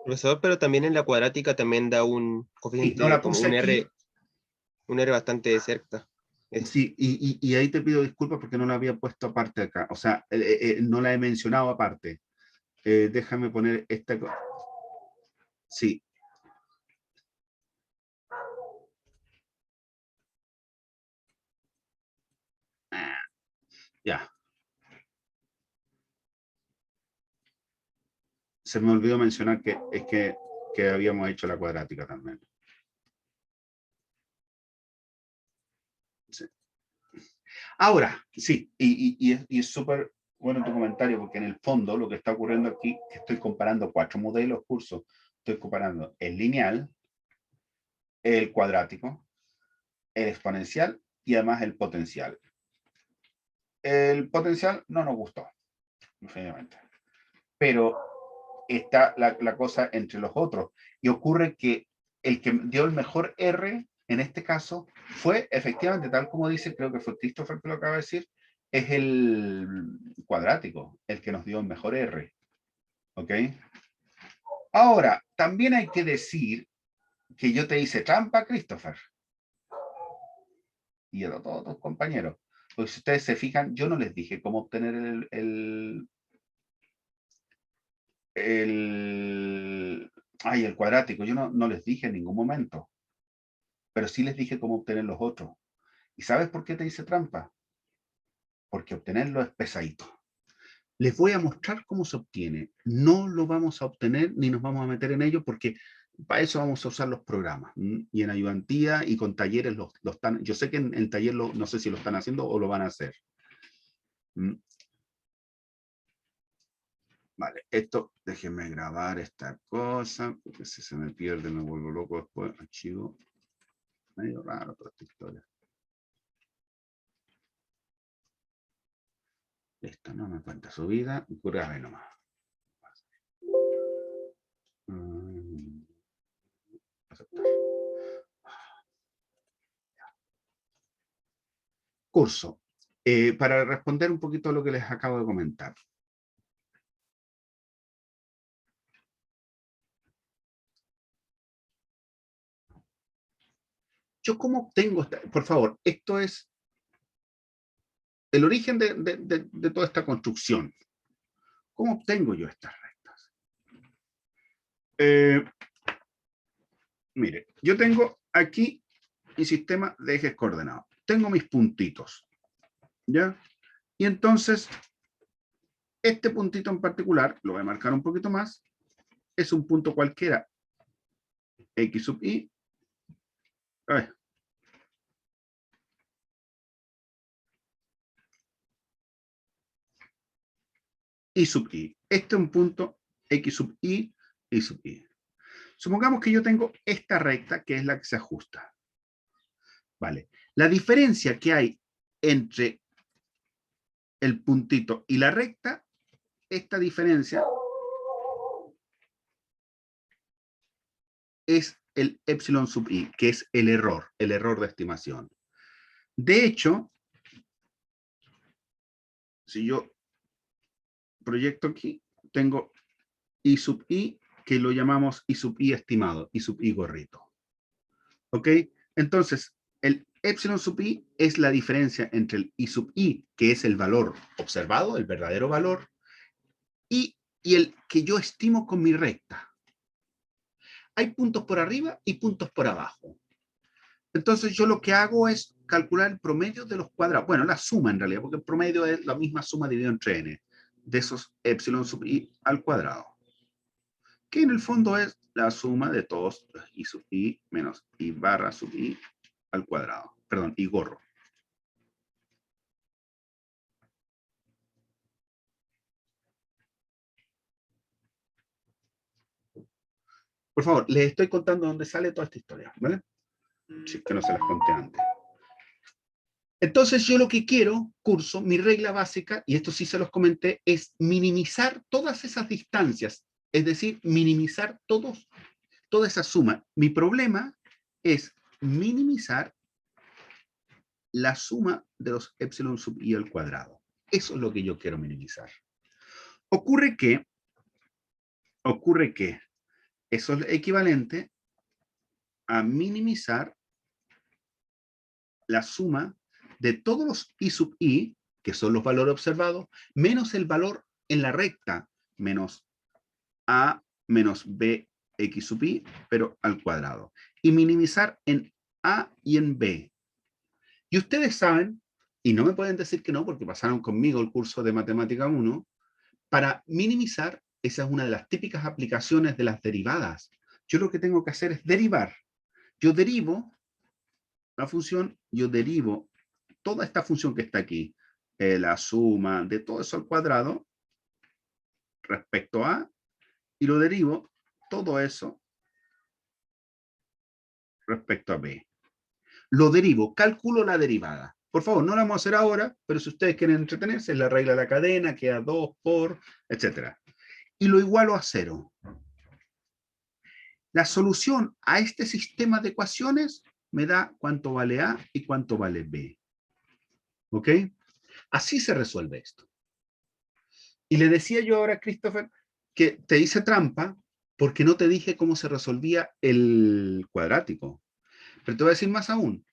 Profesor, pero también en la cuadrática también da un Sí, no coeficiente la como puse aquí. un R bastante cerca. Sí, y ahí te pido disculpas porque no la había puesto aparte acá. O sea, no la he mencionado aparte. Déjame poner esta. Sí. Ya. Se me olvidó mencionar que es que habíamos hecho la cuadrática también. Sí. Ahora, sí, y es súper bueno tu comentario, porque en el fondo lo que está ocurriendo aquí, que estoy comparando 4 modelos cursos, estoy comparando el lineal, el cuadrático, el exponencial y además el potencial. El potencial no nos gustó, definitivamente, pero está la cosa entre los otros, y ocurre que el que dio el mejor R, en este caso, fue efectivamente, tal como dice, creo que fue Christopher que lo acaba de decir, es el cuadrático, el que nos dio el mejor R. ¿Ok? Ahora, también hay que decir que yo te hice trampa, Christopher. Y a todos tus compañeros. Porque si ustedes se fijan, yo no les dije cómo obtener el cuadrático. Yo no les dije en ningún momento. Pero sí les dije cómo obtener los otros. ¿Y sabes por qué te hice trampa? Porque obtenerlo es pesadito. Les voy a mostrar cómo se obtiene. No lo vamos a obtener ni nos vamos a meter en ello porque para eso vamos a usar los programas. Y en ayudantía y con talleres los están. Yo sé que en taller no sé si lo están haciendo o lo van a hacer. Vale, esto, déjenme grabar esta cosa, porque si se me pierde me vuelvo loco después. Archivo. Medio raro toda esta historia. Listo, no me cuenta su vida, grave nomás. Aceptar. Curso. Para responder un poquito a lo que les acabo de comentar. Yo cómo obtengo, por favor, esto es el origen de toda esta construcción. ¿Cómo obtengo yo estas rectas? Mire, yo tengo aquí mi sistema de ejes coordenados. Tengo mis puntitos, ¿ya? Y entonces, este puntito en particular, lo voy a marcar un poquito más, es un punto cualquiera, x sub i, y sub i. Este es un punto x sub i y sub i. Supongamos que yo tengo esta recta, que es la que se ajusta. Vale. La diferencia que hay entre el puntito y la recta, esta diferencia es el epsilon sub i, que es el error de estimación. De hecho, si yo proyecto aquí, tengo I sub i, que lo llamamos I sub i estimado, I sub i gorrito. ¿Ok? Entonces, el epsilon sub i es la diferencia entre el I sub i, que es el valor observado, el verdadero valor, y el que yo estimo con mi recta. Hay puntos por arriba y puntos por abajo. Entonces yo lo que hago es calcular el promedio de los cuadrados. Bueno, la suma en realidad, porque el promedio es la misma suma dividido entre n, de esos epsilon sub i al cuadrado. Que en el fondo es la suma de todos i sub i menos i barra sub i al cuadrado. Perdón, i gorro. Por favor, les estoy contando dónde sale toda esta historia, ¿vale? Si es que no se las conté antes. Entonces yo lo que quiero, curso, mi regla básica, y esto sí se los comenté, es minimizar todas esas distancias, es decir, minimizar toda esa suma. Mi problema es minimizar la suma de los epsilon sub i al cuadrado. Eso es lo que yo quiero minimizar. Ocurre que eso es equivalente a minimizar la suma de todos los i sub i, que son los valores observados, menos el valor en la recta, menos a menos b x sub i, pero al cuadrado. Y minimizar en a y en b. Y ustedes saben, y no me pueden decir que no, porque pasaron conmigo el curso de Matemática 1, para minimizar, esa es una de las típicas aplicaciones de las derivadas. Yo lo que tengo que hacer es derivar. Yo derivo la función, yo derivo toda esta función que está aquí, la suma de todo eso al cuadrado respecto a, y lo derivo todo eso respecto a b. Lo derivo, calculo la derivada. Por favor, no la vamos a hacer ahora, pero si ustedes quieren entretenerse, es la regla de la cadena, queda 2 por, etc. Y lo igualo a 0. La solución a este sistema de ecuaciones me da cuánto vale A y cuánto vale B. ¿Ok? Así se resuelve esto. Y le decía yo ahora a Christopher que te hice trampa porque no te dije cómo se resolvía el cuadrático. Pero te voy a decir más aún.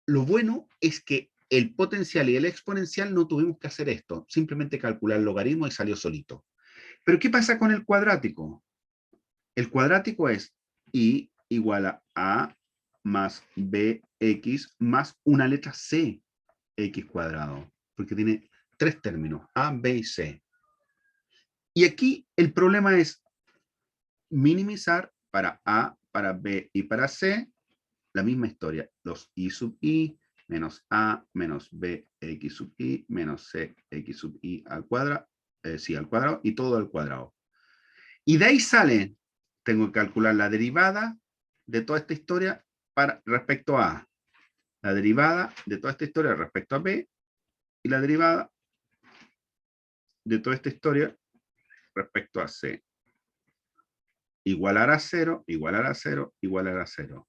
Lo bueno es que el potencial y el exponencial no tuvimos que hacer esto, simplemente calcular el logaritmo y salió solito. Pero ¿qué pasa con el cuadrático? El cuadrático es y igual a más bx más una letra c, x cuadrado, porque tiene tres términos, a, b y c. Y aquí el problema es minimizar para a, para b y para c, la misma historia, los i sub i menos a menos b x sub i menos c x sub i al cuadrado, sí, al cuadrado y todo al cuadrado. Y de ahí sale, tengo que calcular la derivada de toda esta historia respecto a la derivada de toda esta historia respecto a b y la derivada de toda esta historia respecto a c. Igualar a 0, igualar a 0, igualar a 0.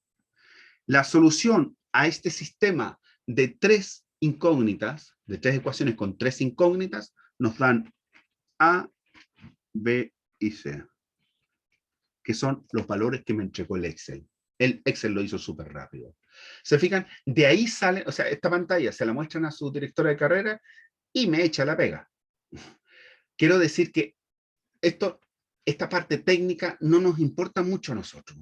La solución a este sistema de tres incógnitas, de tres ecuaciones con tres incógnitas, nos dan A, B y C, que son los valores que me entregó el Excel. El Excel lo hizo súper rápido. ¿Se fijan? De ahí sale, o sea, esta pantalla se la muestran a su directora de carrera y me echa la pega. Quiero decir que esta parte técnica no nos importa mucho a nosotros.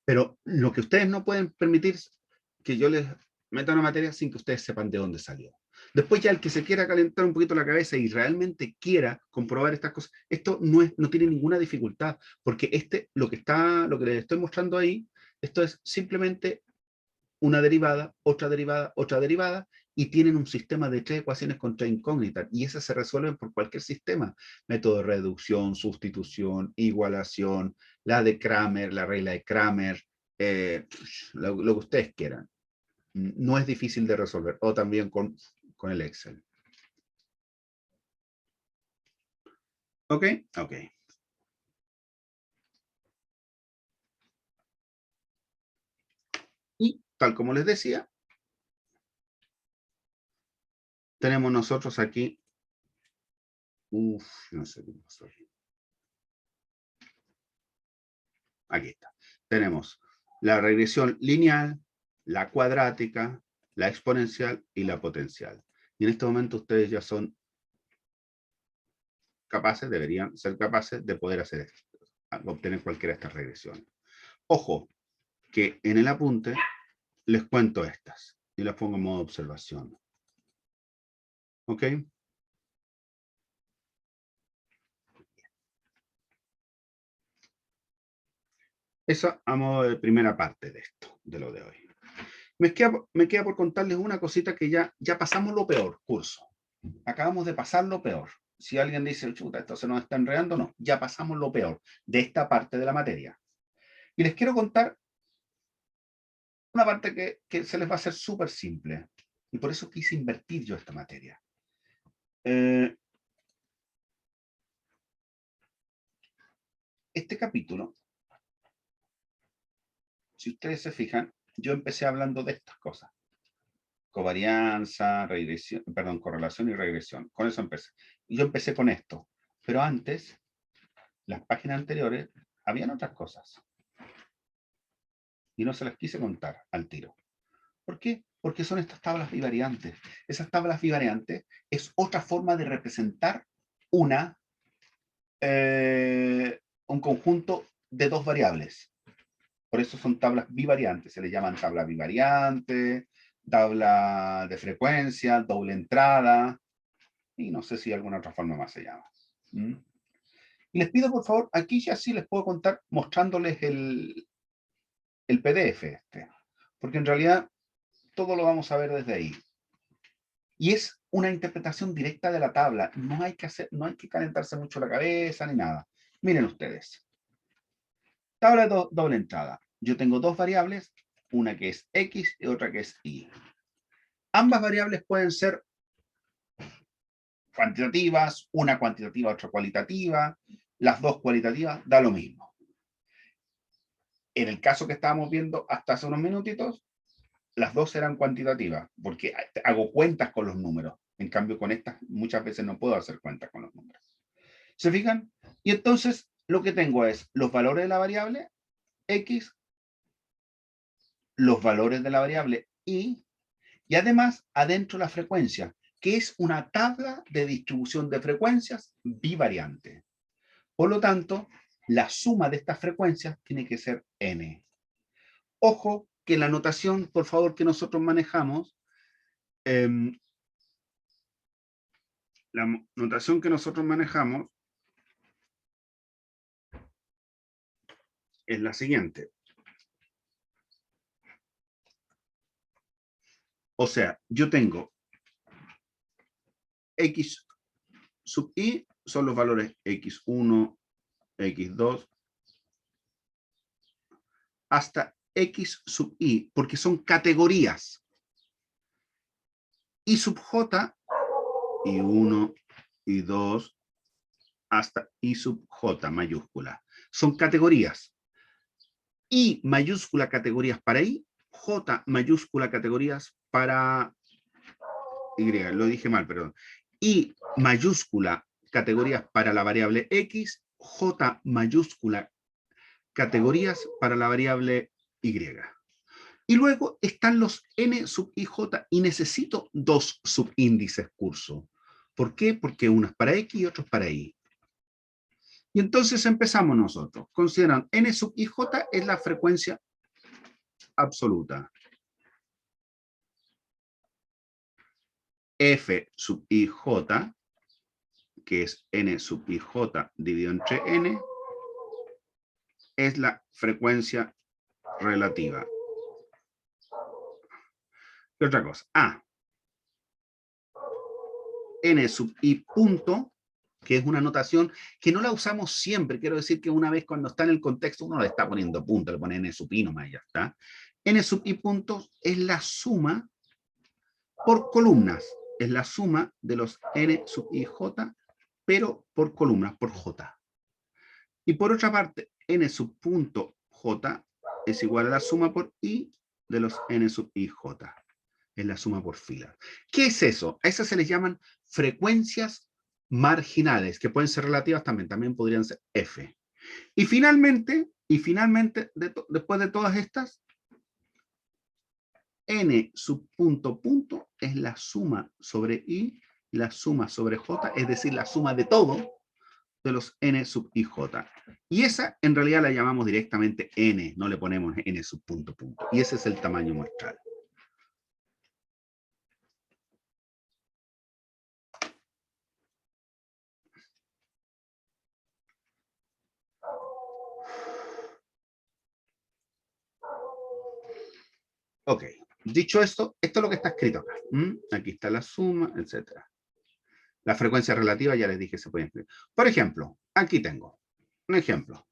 Pero lo que ustedes no pueden permitir es que yo les meta una materia sin que ustedes sepan de dónde salió. Después ya el que se quiera calentar un poquito la cabeza y realmente quiera comprobar estas cosas, esto no tiene ninguna dificultad, porque lo que les estoy mostrando ahí, esto es simplemente una derivada, otra derivada, y tienen un sistema de tres ecuaciones con tres incógnitas, y esas se resuelven por cualquier sistema. Método de reducción, sustitución, igualación, la de Kramer, la regla de Kramer, lo que ustedes quieran. No es difícil de resolver, o también con el Excel. ¿Ok? Ok. Y tal como les decía, tenemos nosotros aquí, no sé qué pasó aquí. Aquí está. Tenemos la regresión lineal, la cuadrática, la exponencial y la potencial. Y en este momento ustedes ya son capaces, deberían ser capaces de poder hacer esto, obtener cualquiera de estas regresiones. Ojo, que en el apunte les cuento estas y las pongo en modo observación. ¿Ok? Esa a modo de primera parte de esto, de lo de hoy. Me queda por contarles una cosita que ya pasamos lo peor, curso. Acabamos de pasar lo peor. Si alguien dice, chuta, esto se nos está enredando, no, ya pasamos lo peor de esta parte de la materia. Y les quiero contar una parte que se les va a hacer súper simple. Y por eso quise invertir yo esta materia. Este capítulo, si ustedes se fijan, yo empecé hablando de estas cosas. Covarianza, regresión, perdón, correlación y regresión. Con eso empecé. Y yo empecé con esto. Pero antes, las páginas anteriores, habían otras cosas. Y no se las quise contar al tiro. ¿Por qué? Porque son estas tablas bivariantes. Esas tablas bivariantes es otra forma de representar un conjunto de dos variables. Por eso son tablas bivariantes. Se le llaman tabla bivariante, tabla de frecuencia, doble entrada, y no sé si alguna otra forma más se llama. Y les pido, por favor, aquí ya sí les puedo contar mostrándoles el PDF porque en realidad todo lo vamos a ver desde ahí. Y es una interpretación directa de la tabla. No hay que calentarse mucho la cabeza ni nada. Miren ustedes. Tabla de doble entrada. Yo tengo dos variables, una que es X y otra que es Y. Ambas variables pueden ser cuantitativas, una cuantitativa, otra cualitativa. Las dos cualitativas da lo mismo. En el caso que estábamos viendo hasta hace unos minutitos, las dos eran cuantitativas, porque hago cuentas con los números. En cambio, con estas muchas veces no puedo hacer cuentas con los números. ¿Se fijan? Y entonces lo que tengo es los valores de la variable X, los valores de la variable Y, y además adentro la frecuencia, que es una tabla de distribución de frecuencias bivariante. Por lo tanto, la suma de estas frecuencias tiene que ser n. Ojo que la notación, por favor, que nosotros manejamos, la notación que nosotros manejamos es la siguiente. O sea, yo tengo x sub i son los valores x1, x2, hasta x sub i, porque son categorías. Y sub j, i1, i2, hasta i sub j mayúscula. Son categorías. I mayúscula categorías para i, j mayúscula categorías para y, lo dije mal, perdón. I mayúscula categorías para la variable x, j mayúscula categorías para la variable y. Y luego están los n sub i j y necesito dos subíndices curso. ¿Por qué? Porque uno es para x y otro es para y. Y entonces empezamos nosotros. Consideran n sub i j es la frecuencia absoluta. F sub i j, que es n sub i j dividido entre n, es la frecuencia relativa. ¿Qué otra cosa? N sub i punto, que es una notación que no la usamos siempre. Quiero decir que una vez cuando está en el contexto uno le está poniendo punto, le pone n sub i nomás y ya está. N sub i punto es la suma por columnas. Es la suma de los n sub i j, pero por columnas, por j. Y por otra parte, n sub punto j es igual a la suma por i de los n sub i j. Es la suma por filas. ¿Qué es eso? A esas se les llaman frecuencias marginales, que pueden ser relativas también podrían ser f. Y finalmente después de todas estas, n sub punto punto es la suma sobre i, la suma sobre j, es decir, la suma de todo de los n sub i j. Y esa en realidad la llamamos directamente n, no le ponemos n sub punto punto. Y ese es el tamaño muestral. Ok, dicho esto es lo que está escrito acá. Aquí está la suma, etc. La frecuencia relativa, ya les dije, se puede escribir. Por ejemplo, aquí tengo un ejemplo.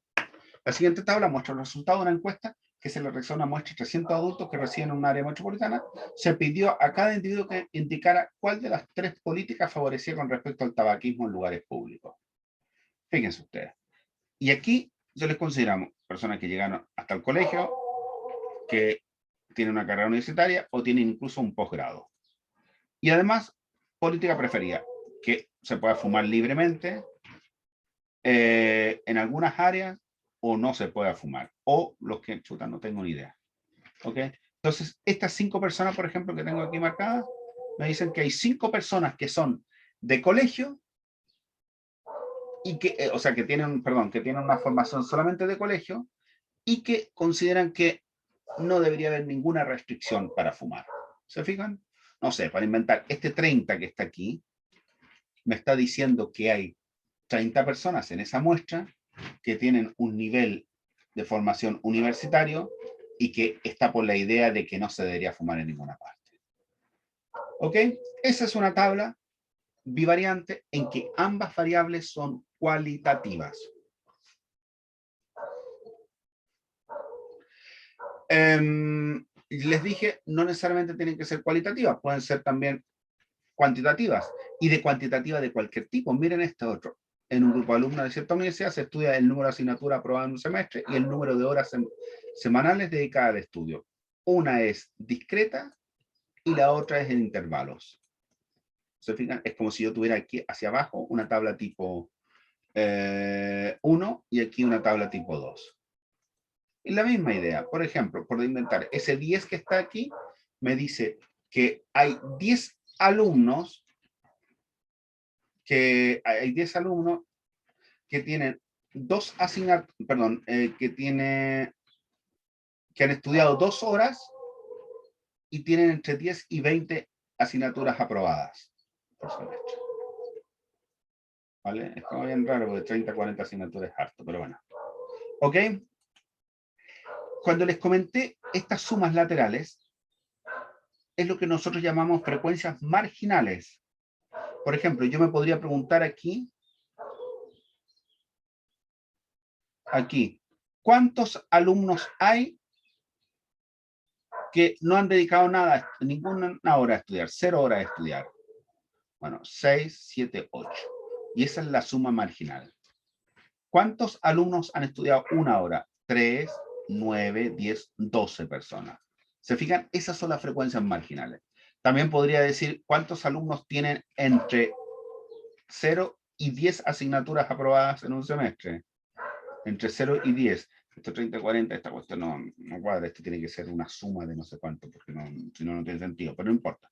La siguiente tabla muestra los resultados de una encuesta que se le realizó a una muestra de 300 adultos que residen en un área metropolitana. Se pidió a cada individuo que indicara cuál de las tres políticas favorecía con respecto al tabaquismo en lugares públicos. Fíjense ustedes. Y aquí yo les consideramos personas que llegaron hasta el colegio, que tienen una carrera universitaria o tienen incluso un posgrado. Y además, política preferida, que se pueda fumar libremente en algunas áreas o no se pueda fumar. O los que, chuta, no tengo ni idea. ¿Ok? Entonces, estas 5 personas, por ejemplo, que tengo aquí marcadas, me dicen que hay 5 personas que son de colegio y que, o sea, que tienen, perdón, que tienen una formación solamente de colegio y que consideran que no debería haber ninguna restricción para fumar. ¿Se fijan? No sé, para inventar, este 30 que está aquí, me está diciendo que hay 30 personas en esa muestra que tienen un nivel de formación universitario y que está por la idea de que no se debería fumar en ninguna parte. ¿Ok? Esa es una tabla bivariante en que ambas variables son cualitativas. Les dije, no necesariamente tienen que ser cualitativas, pueden ser también cuantitativas, y de cuantitativa de cualquier tipo. Miren este otro. En un grupo de alumnos de cierta universidad se estudia el número de asignaturas aprobadas en un semestre y el número de horas semanales dedicadas al estudio. Una es discreta y la otra es en intervalos. ¿Se fijan? Es como si yo tuviera aquí hacia abajo una tabla tipo 1 y aquí una tabla tipo 2. Y la misma idea, por ejemplo, por inventar, ese 10 que está aquí me dice que hay 10 alumnos que tienen dos asignaturas, perdón, que han estudiado 2 horas y tienen entre 10 y 20 asignaturas aprobadas por semestre. ¿Vale? Es como bien raro, porque 30, 40 asignaturas es harto, pero bueno. ¿Ok? Cuando les comenté estas sumas laterales, es lo que nosotros llamamos frecuencias marginales. Por ejemplo, yo me podría preguntar aquí, ¿cuántos alumnos hay que no han dedicado nada, ninguna hora a estudiar, 0 horas a estudiar? Bueno, 6, 7, 8. Y esa es la suma marginal. ¿Cuántos alumnos han estudiado 1 hora? 3, 9, 10, 12 personas. ¿Se fijan? Esas son las frecuencias marginales. También podría decir cuántos alumnos tienen entre 0 y 10 asignaturas aprobadas en un semestre. Entre 0 y 10. Esto 30, 40, esta cuestión no cuadra. Esto tiene que ser una suma de no sé cuánto, porque si no, no tiene sentido. Pero no importa.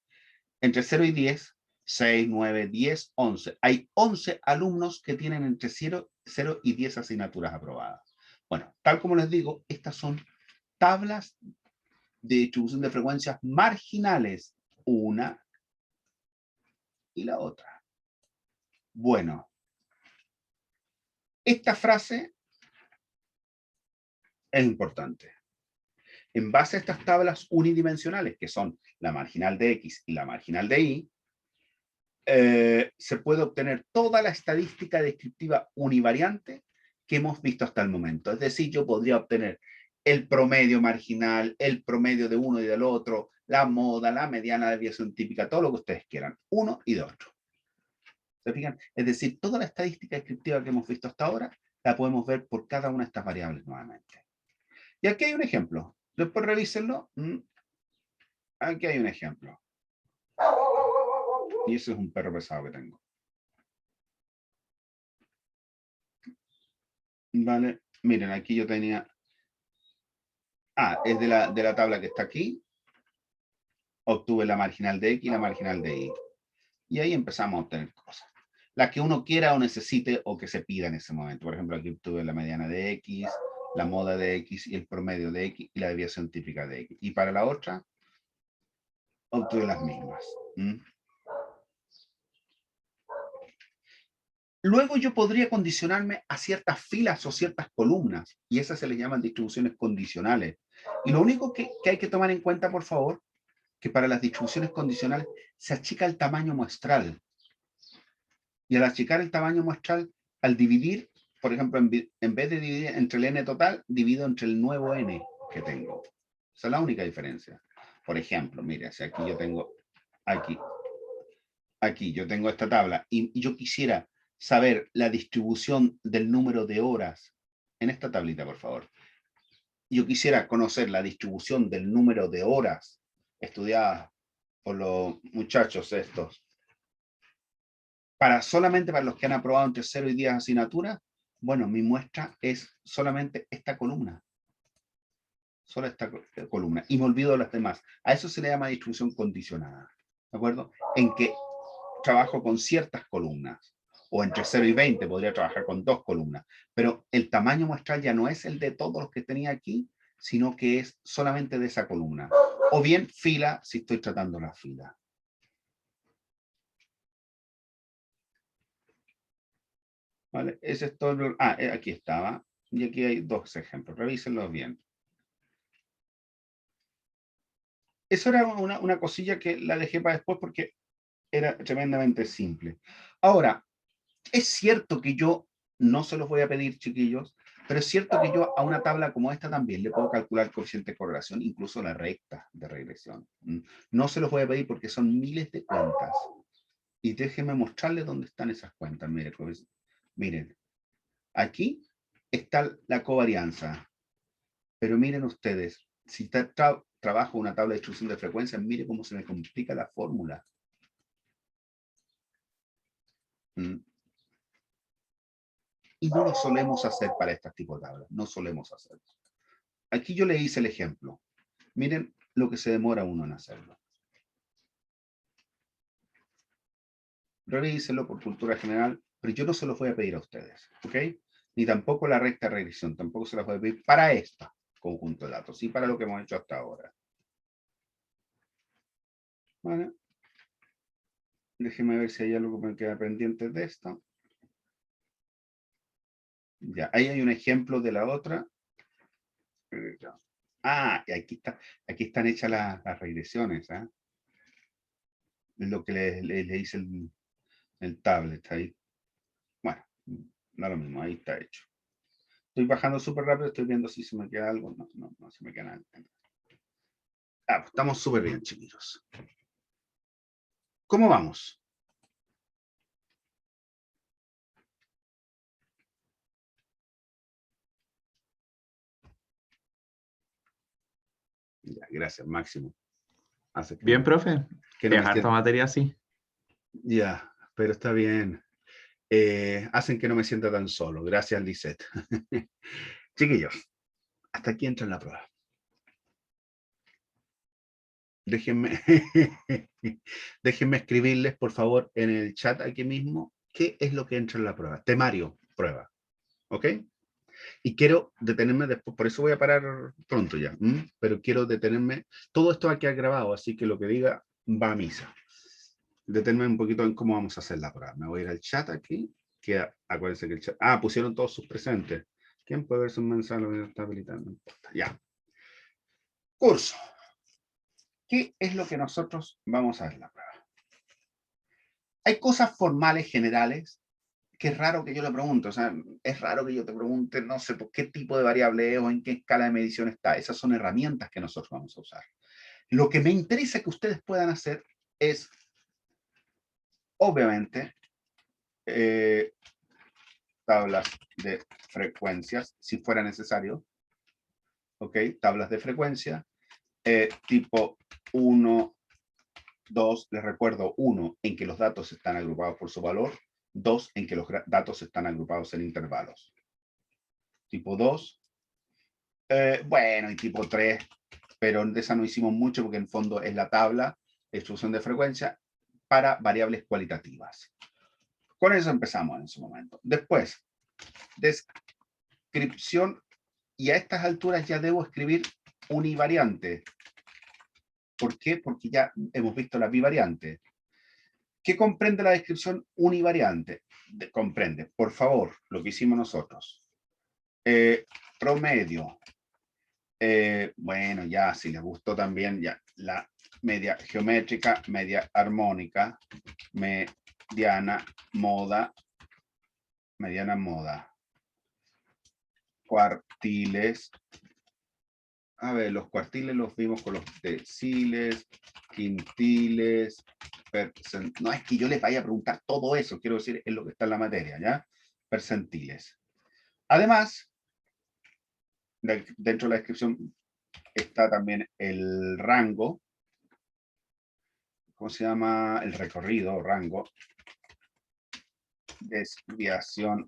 Entre 0 y 10, 6, 9, 10, 11. Hay 11 alumnos que tienen entre 0 y 10 asignaturas aprobadas. Bueno, tal como les digo, estas son tablas de distribución de frecuencias marginales. Una y la otra. Bueno, esta frase es importante. En base a estas tablas unidimensionales, que son la marginal de X y la marginal de Y, se puede obtener toda la estadística descriptiva univariante que hemos visto hasta el momento. Es decir, yo podría obtener el promedio marginal, el promedio de uno y del otro, la moda, la mediana, la desviación típica, todo lo que ustedes quieran, uno y de otro. ¿Se fijan? Es decir, toda la estadística descriptiva que hemos visto hasta ahora la podemos ver por cada una de estas variables nuevamente. Y aquí hay un ejemplo. Después revísenlo. Aquí hay un ejemplo. Y ese es un perro pesado que tengo. Vale, miren, aquí yo tenía... es de la tabla que está aquí. Obtuve la marginal de X y la marginal de Y. Y ahí empezamos a obtener cosas. Las que uno quiera o necesite o que se pida en ese momento. Por ejemplo, aquí obtuve la mediana de X, la moda de X y el promedio de X y la desviación típica de X. Y para la otra, obtuve las mismas. Luego yo podría condicionarme a ciertas filas o ciertas columnas, y esas se les llaman distribuciones condicionales. Y lo único que hay que tomar en cuenta, por favor, que para las distribuciones condicionales se achica el tamaño muestral. Y al achicar el tamaño muestral, al dividir, por ejemplo, en vez de dividir entre el n total, divido entre el nuevo n que tengo. Esa es la única diferencia. Por ejemplo, mire, si aquí yo tengo, aquí yo tengo esta tabla, y yo quisiera saber la distribución del número de horas en esta tablita, por favor. Yo quisiera conocer la distribución del número de horas estudiadas por los muchachos estos, solamente para los que han aprobado entre 0 y 10 asignaturas. Bueno, mi muestra es solamente esta columna. Solo esta columna. Y me olvido de las demás. A eso se le llama distribución condicionada. ¿De acuerdo? En que trabajo con ciertas columnas. O entre 0 y 20 podría trabajar con 2 columnas. Pero el tamaño muestral ya no es el de todos los que tenía aquí, sino que es solamente de esa columna. O bien fila, si estoy tratando la fila. ¿Vale? Ese es todo. Aquí estaba. Y aquí hay 2 ejemplos. Revísenlos bien. Eso era una cosilla que la dejé para después porque era tremendamente simple. Ahora, es cierto que yo no se los voy a pedir, chiquillos, pero es cierto que yo a una tabla como esta también le puedo calcular coeficiente de correlación, incluso la recta de regresión. No se los voy a pedir porque son miles de cuentas. Y déjenme mostrarles dónde están esas cuentas. Miren, aquí está la covarianza. Pero miren ustedes, si trabajo una tabla de distribución de frecuencias, mire cómo se me complica la fórmula. Y no lo solemos hacer para este tipo de tablas, no solemos hacerlo. Aquí yo le hice el ejemplo. Miren lo que se demora uno en hacerlo. Revíselo por cultura general, pero yo no se los voy a pedir a ustedes, ¿ok? Ni tampoco la recta regresión, tampoco se las voy a pedir para este conjunto de datos, sí para lo que hemos hecho hasta ahora. ¿Vale? Déjenme ver si hay algo que me queda pendiente de esto. Ya, ahí hay un ejemplo de la otra. Ah, y aquí están hechas las regresiones, ¿eh? Es lo que le hice el tablet ahí. Bueno, da lo mismo, ahí está hecho. Estoy bajando súper rápido, estoy viendo si se me queda algo. No se me queda nada. Ah, pues estamos súper bien, chiquillos. ¿Cómo vamos? Ya, gracias, Máximo. Bien, profe. Que no me Harta materia así. Ya, pero está bien. Hacen que no me sienta tan solo. Gracias, Lisette. Chiquillos, hasta aquí entra en la prueba. Déjenme, déjenme escribirles, por favor, en el chat aquí mismo, qué es lo que entra en la prueba. Temario, prueba. ¿Ok? Y quiero detenerme después, por eso voy a parar pronto ya, pero quiero detenerme. Todo esto va a quedar grabado, así que lo que diga va a misa. Detenerme un poquito en cómo vamos a hacer la prueba. Me voy a ir al chat aquí. Que acuérdense que el chat. Ah, pusieron todos sus presentes. ¿Quién puede ver su mensaje? Lo está habilitando. No importa. Ya. Curso. ¿Qué es lo que nosotros vamos a ver en la prueba? Hay cosas formales generales que es raro que yo le pregunte. O sea, es raro que yo te pregunte, no sé, por qué tipo de variable es o en qué escala de medición está. Esas son herramientas que nosotros vamos a usar. Lo que me interesa que ustedes puedan hacer es, obviamente, tablas de frecuencias, si fuera necesario. ¿Ok? Tablas de frecuencia. Tipo 1, 2, les recuerdo, 1, en que los datos están agrupados por su valor. 2, en que los datos están agrupados en intervalos. Tipo 2. Bueno, y tipo 3, pero de esa no hicimos mucho porque en fondo es la tabla de distribución de frecuencia para variables cualitativas. Con eso empezamos en su momento. Después, descripción, y a estas alturas ya debo escribir univariante. ¿Por qué? Porque ya hemos visto la bivariante. ¿Qué comprende la descripción univariante? Comprende, por favor, lo que hicimos nosotros. Promedio. Bueno, ya, si les gustó también, ya, la media geométrica, media armónica, mediana moda, cuartiles. A ver, los cuartiles los vimos con los deciles, quintiles, no es que yo les vaya a preguntar todo eso, quiero decir, es lo que está en la materia, ¿ya? Percentiles. Además, dentro de la descripción está también el rango, ¿cómo se llama? El recorrido, rango, desviación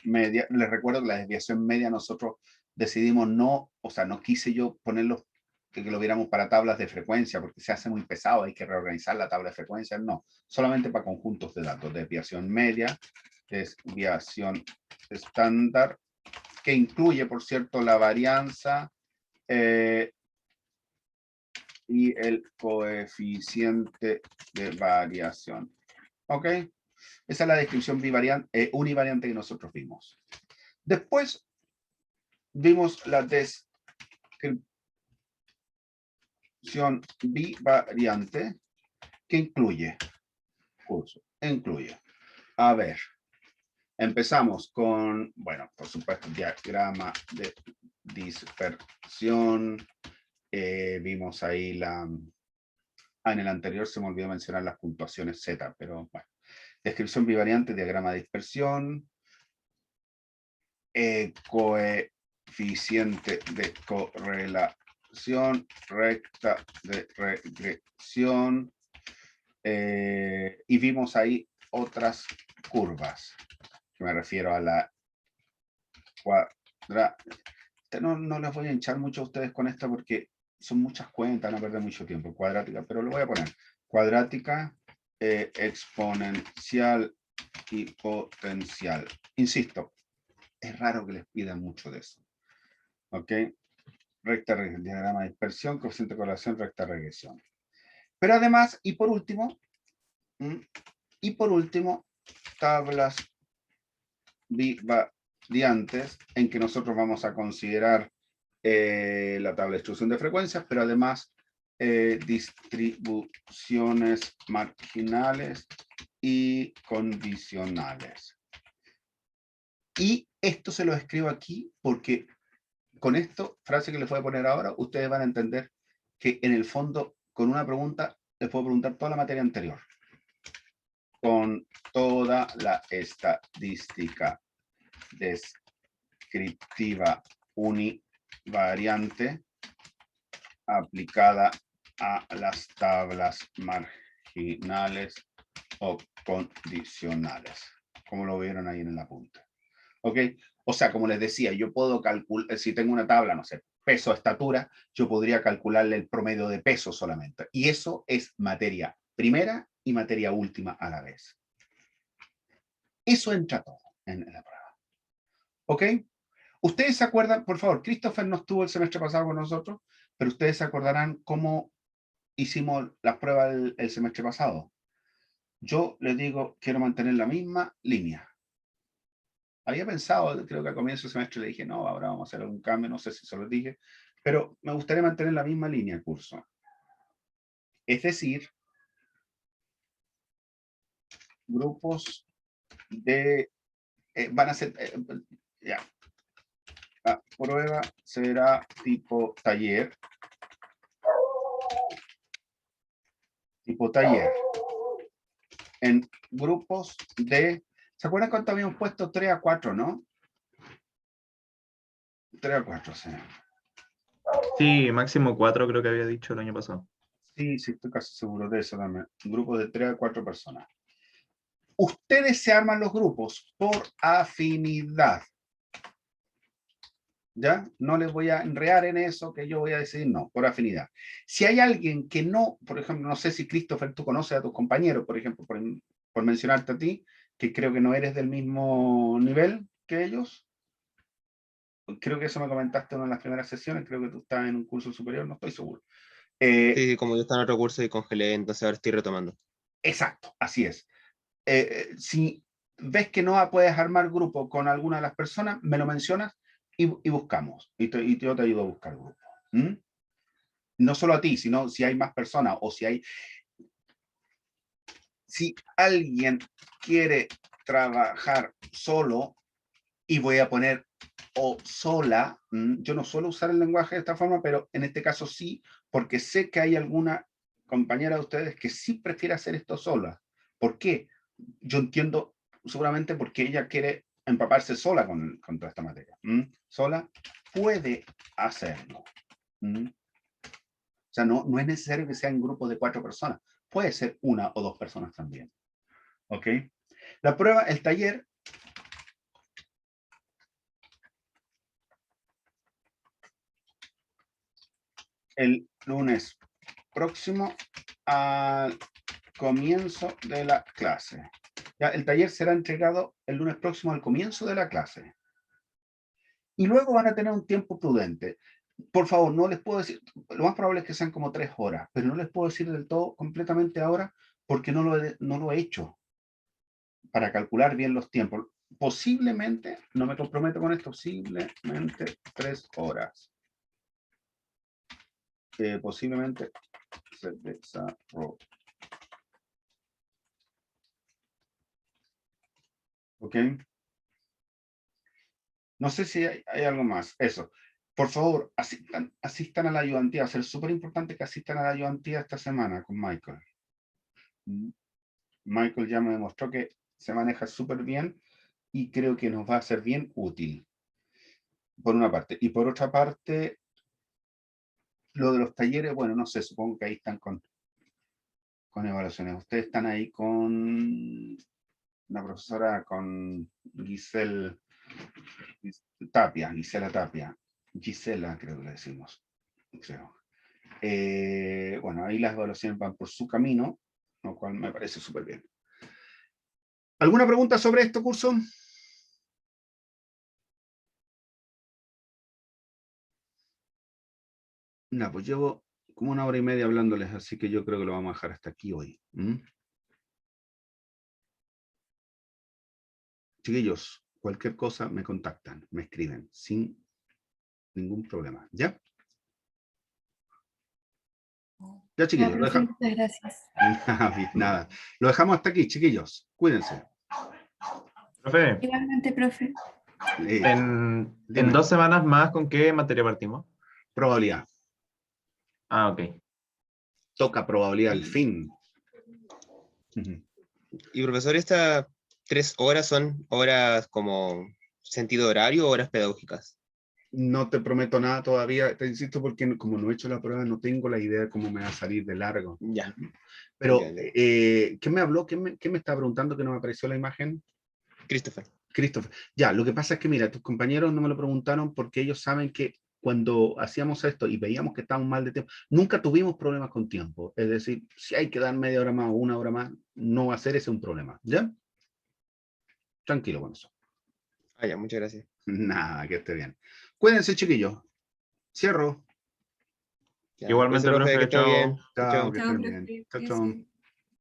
media. Les recuerdo que la desviación media nosotros decidimos no, o sea, no quise yo ponerlo que lo viéramos para tablas de frecuencia, porque se hace muy pesado, hay que reorganizar la tabla de frecuencia, no, solamente para conjuntos de datos, desviación media, desviación estándar, que incluye, por cierto, la varianza y el coeficiente de variación. ¿Ok? Esa es la descripción univariante que nosotros vimos. Después vimos la descripción bivariante que incluye a ver, empezamos con, bueno, por supuesto, diagrama de dispersión. Vimos ahí en el anterior se me olvidó mencionar las puntuaciones Z, pero bueno. Descripción bivariante, diagrama de dispersión, coeficiente de correlación, recta de regresión, y vimos ahí otras curvas, que me refiero a la No les voy a hinchar mucho a ustedes con esto porque son muchas cuentas, van a perder mucho tiempo. Cuadrática, pero lo voy a poner. Cuadrática, exponencial y potencial. Insisto, es raro que les pidan mucho de eso. ¿Ok? Recta, diagrama de dispersión, coeficiente de correlación, recta, regresión. Pero además, y por último, tablas bivariantes en que nosotros vamos a considerar la tabla de distribución de frecuencias, pero además distribuciones marginales y condicionales. Y esto se lo escribo aquí porque con esto, frase que les voy a poner ahora, ustedes van a entender que en el fondo, con una pregunta, les puedo preguntar toda la materia anterior. Con toda la estadística descriptiva univariante aplicada a las tablas marginales o condicionales, como lo vieron ahí en el apunte. ¿Ok? O sea, como les decía, yo puedo calcular, si tengo una tabla, no sé, peso, estatura, yo podría calcularle el promedio de peso solamente. Y eso es materia primera y materia última a la vez. Eso entra todo en la prueba. ¿Ok? Ustedes se acuerdan, por favor, Christopher no estuvo el semestre pasado con nosotros, pero ustedes se acordarán cómo hicimos las pruebas el semestre pasado. Yo les digo, quiero mantener la misma línea. Había pensado, creo que al comienzo del semestre le dije, no, ahora vamos a hacer algún cambio, no sé si se lo dije, pero me gustaría mantener la misma línea de curso. Es decir, grupos de, van a ser, ya, la prueba será tipo taller, en grupos de, ¿se acuerdan cuánto habíamos puesto? 3 a 4, ¿no? 3 a 4, sí. Sí, máximo 4 creo que había dicho el año pasado. Sí, estoy casi seguro de eso también. Grupos de 3 a 4 personas. Ustedes se arman los grupos por afinidad. ¿Ya? No les voy a enredar en eso que yo voy a decidir, no, por afinidad. Si hay alguien que no, por ejemplo, no sé si Christopher, tú conoces a tus compañeros, por ejemplo, por mencionarte a ti, que creo que no eres del mismo nivel que ellos. Creo que eso me comentaste en una de las primeras sesiones, creo que tú estás en un curso superior, no estoy seguro. Sí, como yo estaba en otro curso y congelé, entonces ahora estoy retomando. Exacto, así es. Si ves que no puedes armar grupo con alguna de las personas, me lo mencionas y buscamos. Y yo te ayudo a buscar grupo. ¿Mm? No solo a ti, sino si hay más personas o si alguien quiere trabajar solo, y voy a poner o sola, yo no suelo usar el lenguaje de esta forma, pero en este caso sí, porque sé que hay alguna compañera de ustedes que sí prefiere hacer esto sola. ¿Por qué? Yo entiendo seguramente porque ella quiere empaparse sola con toda esta materia. Sola puede hacerlo. O sea, no es necesario que sea en grupos de 4 personas. Puede ser 1 o 2 personas también. ¿Ok? La prueba, el taller, el lunes próximo al comienzo de la clase. Ya, el taller será entregado el lunes próximo al comienzo de la clase. Y luego van a tener un tiempo prudente. Por favor, no les puedo decir, lo más probable es que sean como 3 horas, pero no les puedo decir del todo completamente ahora porque no lo he hecho para calcular bien los tiempos. Posiblemente, no me comprometo con esto, posiblemente 3 horas. Posiblemente se desarrolle. ¿Ok? No sé si hay algo más. Eso. Por favor, asistan a la ayudantía. Va a ser súper importante que asistan a la ayudantía esta semana con Michael. Michael ya me demostró que se maneja súper bien y creo que nos va a ser bien útil. Por una parte. Y por otra parte, lo de los talleres, bueno, no sé, supongo que ahí están con evaluaciones. Ustedes están ahí con la profesora, con Giselle Tapia, Gisela Tapia. Gisela, creo que le decimos. Creo. Bueno, ahí las evaluaciones van por su camino, lo cual me parece súper bien. ¿Alguna pregunta sobre este curso? No, pues llevo como 1 hora y media hablándoles, así que yo creo que lo vamos a dejar hasta aquí hoy. Chiquillos, cualquier cosa me contactan, me escriben, sin ningún problema. ¿Ya? Ya, Ya, chiquillos, lo profe, dejamos. muchas gracias. Nada, lo dejamos hasta aquí, chiquillos. Cuídense. Profe, Igualmente, profe. en Dime. 2 semanas más, ¿con qué materia partimos? Probabilidad. Ah, ok. Toca probabilidad al fin. Ujú. Y profesor, ¿estas 3 horas son horas como sentido horario o horas pedagógicas? No te prometo nada todavía, te insisto, porque como no he hecho la prueba, no tengo la idea de cómo me va a salir de largo. Ya. Pero, Ya. ¿quién me habló? ¿Quién me está preguntando que no me apareció la imagen? Christopher. Christopher. Ya, lo que pasa es que, mira, tus compañeros no me lo preguntaron porque ellos saben que cuando hacíamos esto y veíamos que estábamos mal de tiempo, nunca tuvimos problemas con tiempo. Es decir, si hay que dar media hora más o 1 hora más, no va a ser ese un problema. ¿Ya? Tranquilo con eso. Ah, ya, muchas gracias. Nada, que esté bien. Cuídense, chiquillos. Cierro. Ya, Igualmente, cuídese, profe, que profe, esté muy bien. chao. Chao, Chao, chao. que Chao, estén bien. profe. Chao, Cuídese. chao.